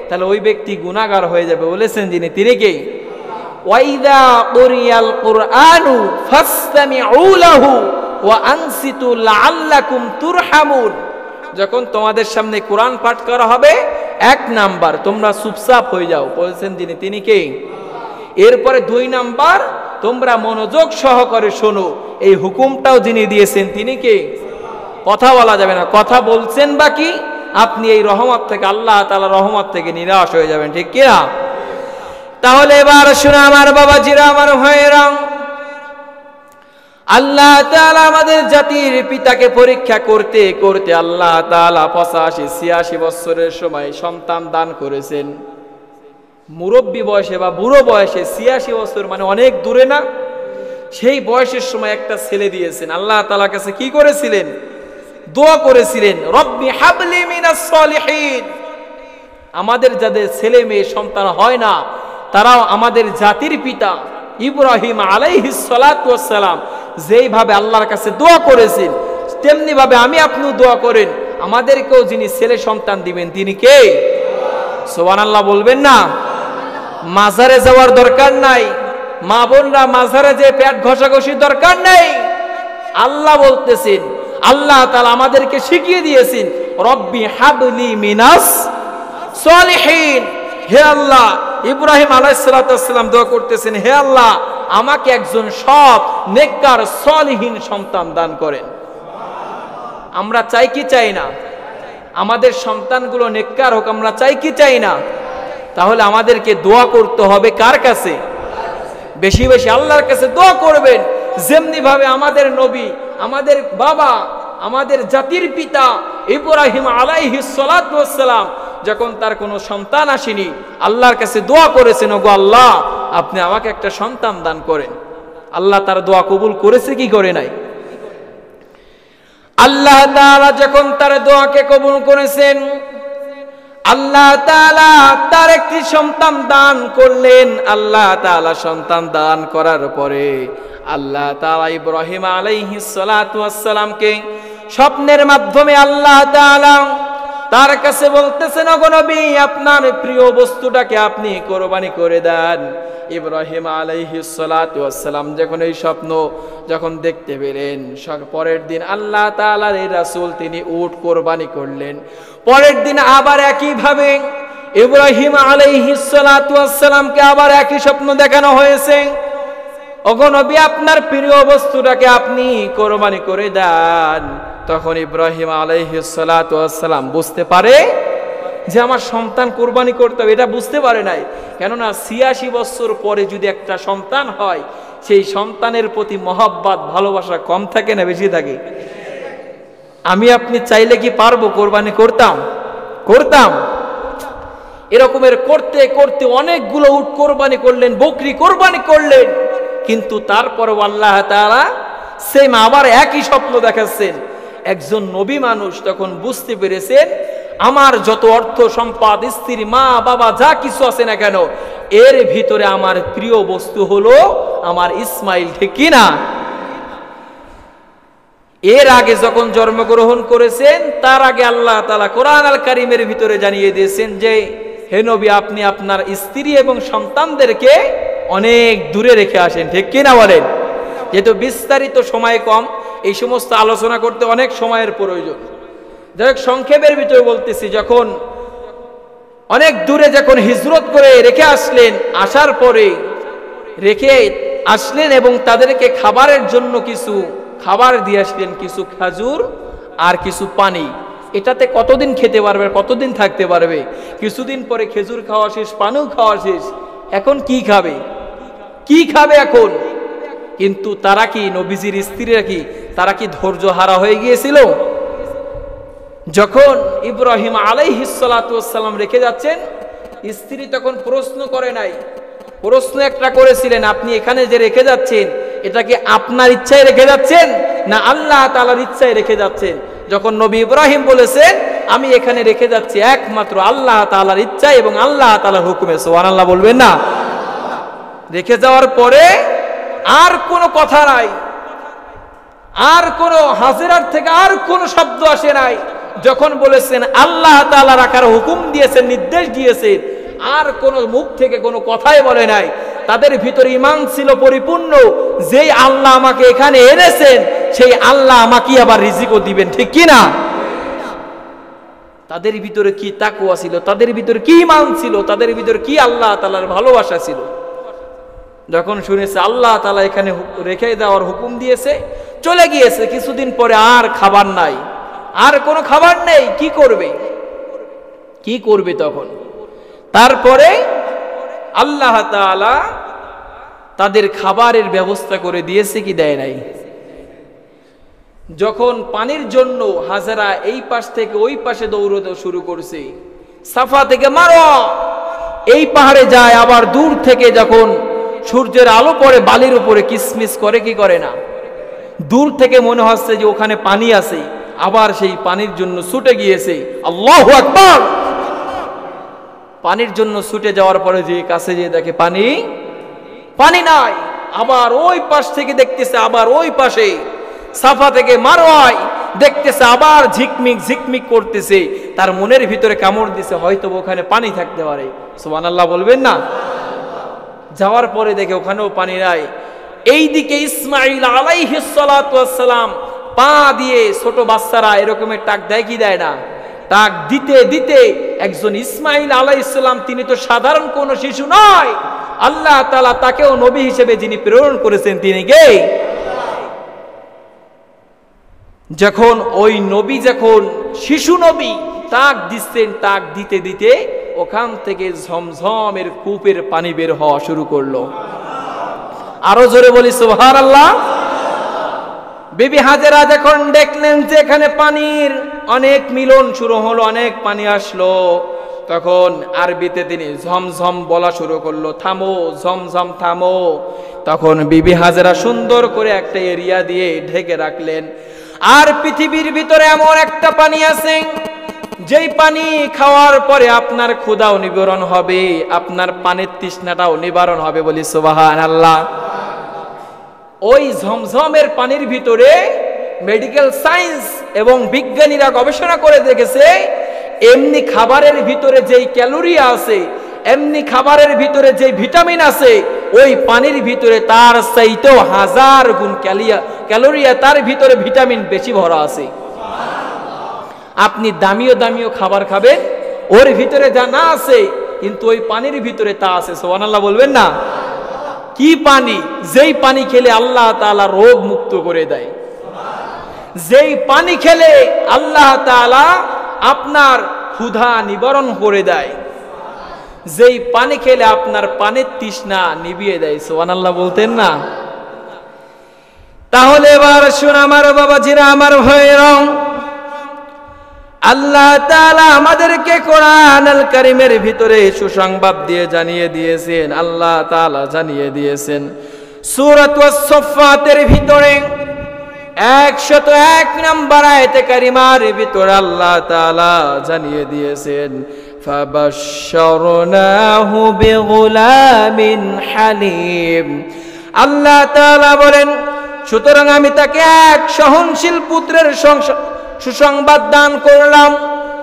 তাহলে ওই ব্যক্তি গুনাহগার হয়ে যাবে। বলেছেন যিনি, তিনি কে? ওয়াইদা কুরিয়াল কুরআনু ফাসতামিউ লাহু ওয়া আনসিতু লাআল্লাকুম তুরহামুন। যখন তোমাদের সামনে কোরআন পাঠ করা হবে, 1 নাম্বার তোমরা চুপচাপ হয়ে যাও। বলেছেন যিনি, তিনি কে? এরপরে 2 নাম্বার তোমরা মনোযোগ সহকারে শোনো। এই হুকুমটাও যিনি দিয়েছেন তিনি কে? কথা বলা যাবে না। কথা বলছেন বাকি, আপনি এই রহমত থেকে, আল্লাহ তাআলার রহমত থেকে নিরাশ হয়ে যাবেন, ঠিক কি না? তাহলে এবার শুনে আমার বাবাজিরা, আমার ভাইয়েরা, আল্লাহ তাআলা আমাদের জাতির পিতাকে পরীক্ষা করতে করতে আল্লাহ তাআলা 85-86 বছরের সময় সন্তান দান করেছেন। মুরব্বী বয়সে বা বুড়ো বয়সে 86 বছর মানে অনেক দূরে না? সেই বয়সের সময় একটা ছেলে দিয়েছেন। আল্লাহ তাআলার কাছে কি করেছিলেন? দোয়া করেছিলেন, রব্বি হাবলি মিনাস সলিহিন। আমাদের যাদের ছেলে মেয়ে সন্তান হয় না, তারাও আমাদের জাতির পিতা ইব্রাহিম আলাইহিস সালাতু ওয়াস সালাম যেইভাবে আল্লাহর কাছে দোয়া করেছেন, তেমনি ভাবে আমি আপনিও দোয়া করেন, আমাদেরকেও যিনি ছেলে সন্তান দিবেন তিনি কে? সুবহানাল্লাহ বলবেন না? মাজারে যাওয়ার দরকার নাই, মা বোনরা মাজারে যে পেট ঘষাঘষির দরকার নাই। আল্লাহ বলতেছেন, আল্লাহ তাআলা আমাদেরকে শিখিয়ে দিয়েছেন, রব্বি হাবলি মিনাস সলিহিন। হে আল্লাহ, ইব্রাহিম আলাইহিস সালাতু ওয়াস সালাম দোয়া করতেছেন, হে আল্লাহ আমাকে একজন সৎ নেককার সলিহিন সন্তান দান করেন। আমরা চাই কি চাই না? আমাদের সন্তানগুলো নেককার হোক, আমরা চাই কি চাই না? তাহলে আমাদেরকে দোয়া করতে হবে কার কাছে? বেশি বেশি আল্লাহর কাছে দোয়া করবেন। যেমনি ভাবে আমাদের নবী, আমাদের বাবা, আমাদের জাতির পিতা ইব্রাহিম আলাইহিস সালাতু ওয়াস সালাম যখন তার কোনো সন্তান আসেনি, আল্লাহর কাছে দোয়া করেছেন, ওগো আল্লাহ আপনি আমাকে একটা সন্তান দান করেন। আল্লাহ তার দোয়া কবুল করেছে কি করে নাই? আল্লাহ তাআলা যখন তার দোয়াকে কবুল করেছেন, আল্লাহ তাআলা তার একটি সন্তান দান করলেন। আল্লাহ তাআলা সন্তান দান করার পরে আল্লাহ তাআলা ইব্রাহিম আলাইহিস সালাতু ওয়াস সালামকে স্বপ্নের মাধ্যমে আল্লাহ তাআলা তার কাছে বলতেছেন, ওগো নবী আপনার প্রিয় বস্তুটাকে আপনি কোরবানি করে দেন। ইব্রাহিম আলাইহিস সালাতু ওয়াস সালাম যখন এই স্বপ্ন যখন দেখতে পেলেন, পরের দিন আল্লাহ তাআলার এই রাসূল তিনি উট কোরবানি করলেন। পরের দিন আবার একই ভাবে ইব্রাহিম আলাইহিস সালাতু ওয়াস সালামকে আবার একই স্বপ্ন দেখানো হয়েছে, ওগো নবী আপনার প্রিয় বস্তুটাকে আপনি কোরবানি করে দেন। তখন ইব্রাহিম আলাইহিস সালাতু ওয়াস সালাম বুঝতে পারে যে আমার সন্তান কোরবানি করতে হবে, এটা বুঝতে পারে নাই। কেননা 86 বছর পরে যদি একটা সন্তান হয়, সেই সন্তানের প্রতি মহব্বত ভালোবাসা কম থাকে না বেশি থাকে? আমি আপনি চাইলে কি পারবো কোরবানি করতাম? এরকমের করতে করতে অনেকগুলো উট কোরবানি করলেন, বকরি কোরবানি করলেন, কিন্তু তারপরেও আল্লাহ তাআলা সেম আবার একই স্বপ্ন দেখাচ্ছেন। একজন নবী মানুষ তখন বুঝতে পেরেছেন, আমার যত অর্থ সম্পদ, স্ত্রী, মা, বাবা যা কিছু আছে না কেন, এর ভিতরে আমার প্রিয় বস্তু হলো আমার ইসমাইল, ঠিক কি না? এর আগে যখন জন্মগ্রহণ করেছেন, তার আগে আল্লাহ তাআলা কোরআন আল কারীমের ভিতরে জানিয়ে দিয়েছেন যে, হে নবী আপনি আপনার স্ত্রী এবং সন্তানদেরকে অনেক দূরে রেখে আসেন, ঠিক কি না বলেন? যেহেতু বিস্তারিত সময় কম, এই সমস্ত আলোচনা করতে অনেক সময়ের প্রয়োজন। যাই হোক, সংক্ষেপের ভিতরে বলতেছি, যখন অনেক দূরে যখন হিজরত করে রেখে আসলেন, আসার পরে রেখে আসলেন এবং তাদেরকে খাবারের জন্য কিছু খাবার দিয়ে আসলেন, কিছু খেজুর আর কিছু পানি। এটাতে কতদিন খেতে পারবে, কতদিন থাকতে পারবে? কিছুদিন পরে খেজুর খাওয়া শেষ, পানিও খাওয়া শেষ, এখন কি খাবে এখন? কিন্তু তারা কি, নবীজির স্ত্রীরা কি, তারা কি ধৈর্য হারা হয়ে গিয়েছিল? যখন ইব্রাহিম আলাইহিস সালাতু ওয়াস সালাম রেখে যাচ্ছেন, স্ত্রী তখন প্রশ্ন করে নাই, প্রশ্ন একটা করেছিলেন, আপনি এখানে যে রেখে যাচ্ছেন এটা কি আপনার ইচ্ছায় রেখে যাচ্ছেন না আল্লাহ তাআলার ইচ্ছায় রেখে যাচ্ছেন? যখন নবী ইব্রাহিম বলেছেন আমি এখানে রেখে যাচ্ছি একমাত্র আল্লাহ তাআলার ইচ্ছায় এবং আল্লাহ তাআলার হুকুমে, সুবহানাল্লাহ বলবেন না? রেখে যাওয়ার পরে আর কোনো কথা নাই, আর কোনো হাজেরার থেকে আর কোনো শব্দ আসে নাই। যখন বলেছেন আল্লাহ তাআলা রাখার হুকুম দিয়েছেন, নির্দেশ দিয়েছেন, আর কোনো মুখ থেকে কোনো কথাই বলে নাই। তাদের ভিতরে ঈমান ছিল পরিপূর্ণ, যেই আল্লাহ আমাকে এখানে এনেছেন সেই আল্লাহ আমাকে আবার রিজিকও দিবেন, ঠিক কি না? তাদের ভিতরে কি তাকওয়া ছিল, তাদের ভিতরে কি ঈমান ছিল, তাদের ভিতরে কি আল্লাহ তাআলার ভালোবাসা ছিল। যখন শুনেছে আল্লাহ তাআলা এখানে রেখে দেওয়ার হুকুম দিয়েছে, চলে গিয়েছে। কিছুদিন পরে আর খাবার নাই, আর কোনো খাবার নেই, কি করবে? কি করবে তখন? তারপরে আল্লাহ তাআলা তাদের খাবারের ব্যবস্থা করে দিয়েছে কি দেয় নাই? যখন পানির জন্য হাজেরা এই পাশ থেকে ওই পাশে দৌড়তে শুরু করছে, সাফা থেকে মারওয়া এই পাহাড়ে যায়, আবার দূর থেকে যখন সূর্যের আলো পড়ে বালির উপরে কিসমিস করে কি করে না, দূর থেকে মনে হচ্ছে যে ওখানে পানি আছে, আবার সেই পানির জন্য ছুটে গিয়েছে। আল্লাহু আকবার! পানির জন্য ছুটে যাওয়ার পরে যে কাছে যে দেখে পানি নাই, আবার ওই পাশ থেকে দেখতেছে, আবার ওই পাশে সাফা থেকে মারওয়ায় দেখতেছে আবার ঝিকমিক করতেছে। তার মনের ভিতরে কামড় দিছে, হয়তো ওখানে পানি থাকতে পারে, সুবহানাল্লাহ বলবেন না? যাওয়ার পরে দেখে ওখানেও পানি নাই। এইদিকে ইসমাঈল আলাইহিস সালাতু ওয়াস সালাম পা দিয়ে, ছোট বাচ্চারা এরকমের টাক দেয় কি দেয় না, টাক দিতে দিতে একজন ইসমাঈল আলাইহিস সালাম, তিনি তো সাধারণ কোনো শিশু নয়, আল্লাহ তাআলা তাকেও নবী হিসেবে যিনি প্রেরণ করেছেন তিনি কে? যখন ওই নবী, যখন শিশু নবী টাক দিচ্ছেন, টাক দিতে দিতে ওখান থেকে ঝমঝমের কূপের পানি বের হওয়া শুরু করলো। আরো জোরে বলি সুবহানাল্লাহ। বিবি হাজেরা যখন দেখলেন যে এখানে পানির অনেক মিলন শুরু হলো, অনেক পানি আসলো, তখন আরবিতে তিনি ঝমঝম বলা শুরু করলো, থামো ঝমঝম থামো। তখন বিবি হাজেরা সুন্দর করে একটা এরিয়া দিয়ে ঢেকে রাখলেন। আর পৃথিবীর ভিতরে এমন একটা পানি আছে, যেই পানি খাওয়ার পরে আপনার ক্ষুধাও নিবারণ হবে, আপনার পানির তৃষ্ণাটাও নিবারণ হবে, বলি সুবহানাল্লাহ। ওই ঝমঝমের পানির ভিতরে মেডিকেল সায়েন্স এবং বিজ্ঞানীরা গবেষণা করে দেখেছে, এমনি খাবারের ভিতরে যেই ক্যালোরি আছে, এমনি খাবারের ভিতরে যেই ভিটামিন আছে, ওই পানির ভিতরে তার চাইতেও 1000 গুণ ক্যালোরি, তার ভিতরে ভিটামিন বেশি ভরা আছে। আপনি দামিও খাবার খাবেন, ওর ভিতরে যা না আছে কিন্তু ওই পানির ভিতরে তা আছে, সুবহানাল্লাহ বলবেন না? কি পানি? যেই পানি খেলে আল্লাহ তাআলা রোগ মুক্ত করে দেয়, যেই পানি খেলে আল্লাহ তাআলা আপনার ক্ষুধা নিবারণ করে দেয়, যেই পানি খেলে আপনার পানির তৃষ্ণা নিভিয়ে দেয়, সুবহানাল্লাহ বলতেন না? তাহলে এবার শুন আমার বাবাজিরা, আমার ভাইরা, আল্লাহ তাআলা আমাদেরকে কোরআনুল কারীমের ভিতরে সুসংবাদ দিয়ে জানিয়ে দিয়েছেন। আল্লাহ তাআলা জানিয়ে দিয়েছেন সূরাতুস সাফফাতের ভিতরে 101 নম্বর আয়াতে কারিমার ভিতরে আল্লাহ তাআলা জানিয়ে দিয়েছেন, ফাবাশশারনাহু বিগুলামিন হালিম। আল্লাহ তাআলা বলেন, সুতরাং আমি তাকে এক সহনশীল পুত্রের সুসংবাদ দান করলাম।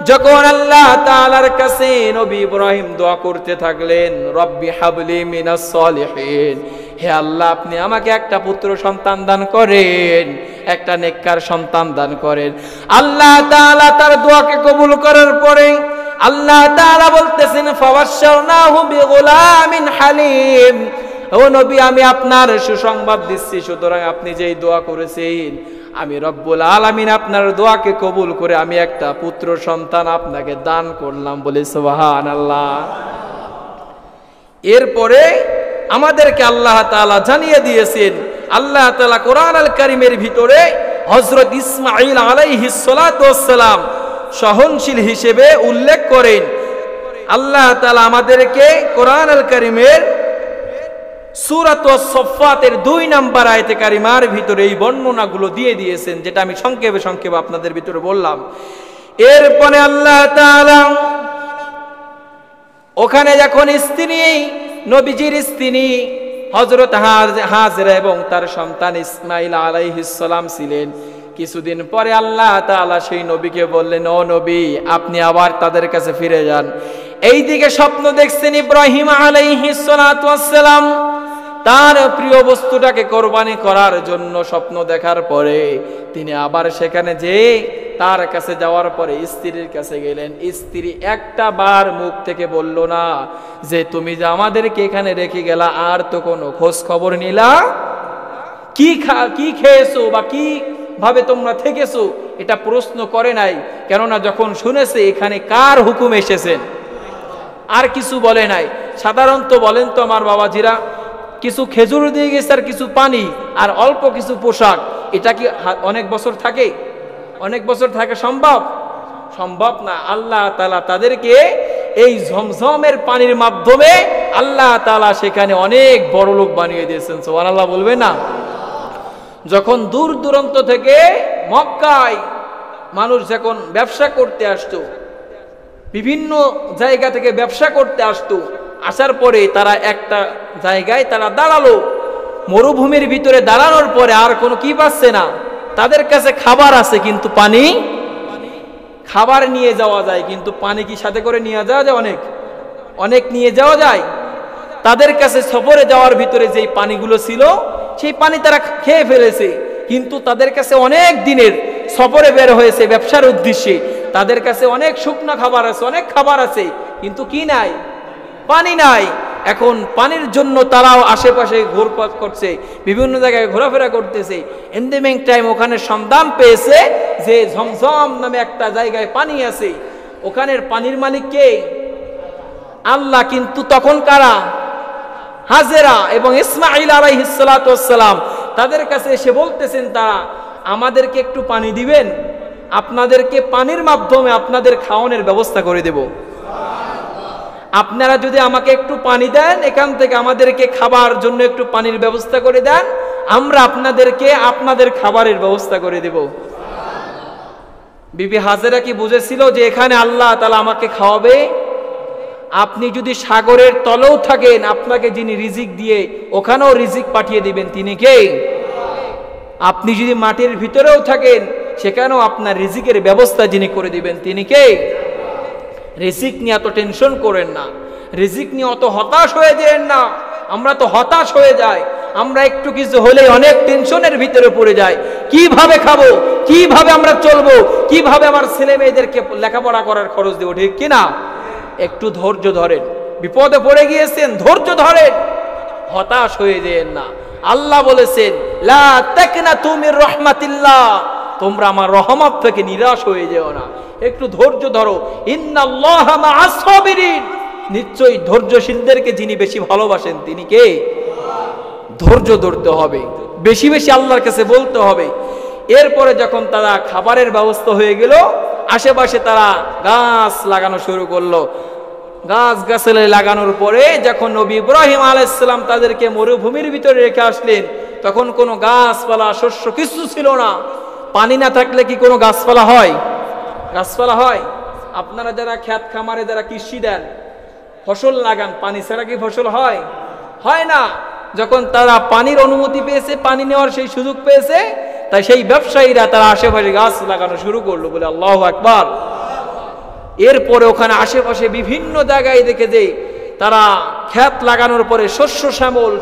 যখন আল্লাহ তাআলার কাছে নবী ইব্রাহিম দোয়া করতে থাকলেন, রব্বি হাবলি মিনাস সলিহিন, হে আল্লাহ আপনি আমাকে একটা পুত্র সন্তান দান করেন, একটা নেককার সন্তান দান করেন। আল্লাহ তাআলা তার দোয়াকে কবুল করার পরে আল্লাহ তাআলা বলতেছেন, ফাবাশশারনাহু বিগুলামিন হালিম, ও নবী আমি আপনার সুসংবাদ দিচ্ছি, সুতরাং আপনি যেই দোয়া করেছেন আমি রব্বুল আলামিন আপনার দোয়াকে কবুল করে আমি একটা পুত্র সন্তান আপনাকে দান করলাম, বলে সুবহানাল্লাহ। এরপরে আমাদেরকে আল্লাহ তাআলা জানিয়ে দিয়েছেন, আল্লাহ তাআলা কোরআনুল কারীমের ভিতরে হযরত ইসমাঈল আলাইহিস সালাতু ওয়াস সালাম সহনশীল হিসেবে উল্লেখ করেন। আল্লাহ তাআলা আমাদেরকে কোরআন আল কারীমের সূরাত আস-সাফফাতের 2 নম্বর আয়াতে কারিমার ভিতরে এই বর্ণনাগুলো দিয়ে দিয়েছেন, যেটা আমি সংক্ষেপে আপনাদের ভিতরে বললাম। এরপরে আল্লাহ তাআলা ওখানে যখন স্ত্রী, নবীজির স্ত্রী হযরত হাজেরা এবং তার সন্তান ইসমাঈল আলাইহিস সালাম ছিলেন, কিছুদিন পরে আল্লাহ তাআলা সেই নবীকে বললেন, ও নবী, আপনি আবার তাদের কাছে ফিরে যান। এইদিকে স্বপ্ন দেখছেন ইব্রাহিম আলাইহিস সালাতু ওয়াস সালাম, তার প্রিয় বস্তুটাকে কোরবানি করার জন্য স্বপ্ন দেখার পরে তিনি আবার সেখানে যেয়ে তার কাছে যাওয়ার পরে স্ত্রীর কাছে গেলেন। স্ত্রী একটা বার মুখ থেকে বলল না যে তুমি যে আমাদেরকে এখানে রেখে গেলা, আর তো কোনো খোঁজ খবর নিলা, কি খেয়েছো বা কি ভাবে তোমরা থেকেছো, এটা প্রশ্ন করে নাই। কেননা যখন শুনেছে এখানে কার হুকুম এসেছেন, আর কিছু বলে নাই। সাধারণত বলেন তো আমার বাবাজিরা, কিছু খেজুর দিয়ে গেছে আর কিছু পানি আর অল্প কিছু পোশাক, এটা কি অনেক বছর থাকে? অনেক বছর থাকে সম্ভব না। আল্লাহ তাআলা তাদেরকে এই ঝমঝমের পানির মাধ্যমে আল্লাহ তাআলা সেখানে অনেক বড় লোক বানিয়ে দিয়েছেন। সুবহানাল্লাহ বলবে না? যখন দূর দূরান্ত থেকে মক্কায় মানুষ যখন ব্যবসা করতে আসতো, বিভিন্ন জায়গা থেকে ব্যবসা করতে আসতো, আসার পরে তারা একটা জায়গায় তারা দাঁড়ালো, মরুভূমির ভিতরে দাঁড়ানোর পরে আর কোনো কি পাচ্ছে না, তাদের কাছে খাবার আছে কিন্তু পানি, খাবার নিয়ে যাওয়া যায় কিন্তু পানি কি সাথে করে নিয়ে যাওয়া যায়? অনেক নিয়ে যাওয়া যায়। তাদের কাছে সফরে যাওয়ার ভিতরে যেই পানিগুলো ছিল সেই পানি তারা খেয়ে ফেলেছে, কিন্তু তাদের কাছে অনেক দিনের সফরে বের হয়েছে ব্যবসার উদ্দেশ্যে, তাদের কাছে অনেক শুকনো খাবার আছে, অনেক খাবার আছে, কিন্তু কি নাই? পানি নাই। এখন পানির জন্য তারাও আশেপাশে ঘুরপাক করছে, বিভিন্ন জায়গায় ঘোরাফেরা করতেছে। ইন দ্য মিন টাইম ওখানে সন্ধান পেয়েছে যে ঝমঝম নামে একটা জায়গায় পানি আছে, ওখানের পানির মালিক কে? আল্লাহ। কিন্তু তখন কারা? হাজেরা এবং ইসমাঈল আলাইহিস সালাতু ওয়াস সালাম তাদের কাছে এসে বলতেছেন, তারা আমাদেরকে একটু পানি দিবেন, আপনাদেরকে পানির মাধ্যমে আপনাদের খাওয়ানোর ব্যবস্থা করে দেব। আপনারা যদি আমাকে একটু পানি দেন, এখান থেকে আমাদেরকে খাবার জন্য একটু পানির ব্যবস্থা করে দেন, আমরা আপনাদেরকে আপনাদের খাবারের ব্যবস্থা করে দেব। বিবি হাজেরা কি বুঝেছিল যে এখানে আল্লাহ তাআলা আমাকে খাওয়াবে? আপনি যদি সাগরের তলেও থাকেন, আপনাকে যিনি রিজিক দিয়ে ওখানেও রিজিক পাঠিয়ে দিবেন তিনি কে? আপনি যদি মাটির ভিতরেও থাকেন, সেখানেও আপনার রিজিকের ব্যবস্থা যিনি করে দিবেন তিনি কে? রিজিক নিয়ে এত টেনশন করেন না, রিজিক নিয়ে অত হতাশ হয়ে যান না। আমরা তো হতাশ হয়ে যাই, আমরা একটু কিছু হলে অনেক টেনশনের ভিতরে পড়ে যাই। কিভাবে খাবো, কিভাবে আমরা চলবো, কিভাবে আমার ছেলে মেয়েদেরকে লেখাপড়া করার খরচ দেবো, ঠিক কিনা? একটু ধৈর্য ধরেন, বিপদে পড়ে গিয়েছেন, ধৈর্য ধরেন, হতাশ হয়ে যেন না। আল্লাহ বলেছেন, লা তাকনাতু মির রাহমাতিল্লাহ, তোমরা আমার রহমত থেকে নিরাশ হয়ে যেও না, একটু ধৈর্য ধরো। ইন্নাল্লাহা মা'আস সাবিরিন, নিশ্চয়ই ধৈর্যশীলদেরকে যিনি বেশি ভালোবাসেন তিনি কে? ধৈর্য ধরতে হবে, বেশি বেশি আল্লাহর কাছে বলতে হবে। এরপরে যখন তারা খাবারের ব্যবস্থা হয়ে গেল, আশেপাশে তারা গাছ লাগানো শুরু করলো। গাছগাছালি লাগানোর পরে যখন নবী ইব্রাহিম আলাইহিস সালাম তাদেরকে মরুভূমির ভিতরে রেখে আসলেন, তখন কোনো গাছপালা শস্য কিছু ছিল না। পানি না থাকলে কি কোনো গাছপালা হয়? গাছপালা হয়? আপনারা যারা ক্ষেত খামারে যারা কৃষি দেন, ফসল লাগান, পানি ছাড়া কি ফসল হয়? হয় না। যখন তারা পানির অনুমতি পেয়েছে, পানি নেওয়ার সেই সুযোগ পেয়েছে, তাই সেই ব্যবসায়ীরা তারা আশেপাশে গাছ লাগানো শুরু করলো, বলে আল্লাহু আকবার। এরপরে ওখানে আশেপাশে বিভিন্ন জায়গায় দেখে যে তারা ক্ষেত লাগানোর পরে শস্য শ্যামল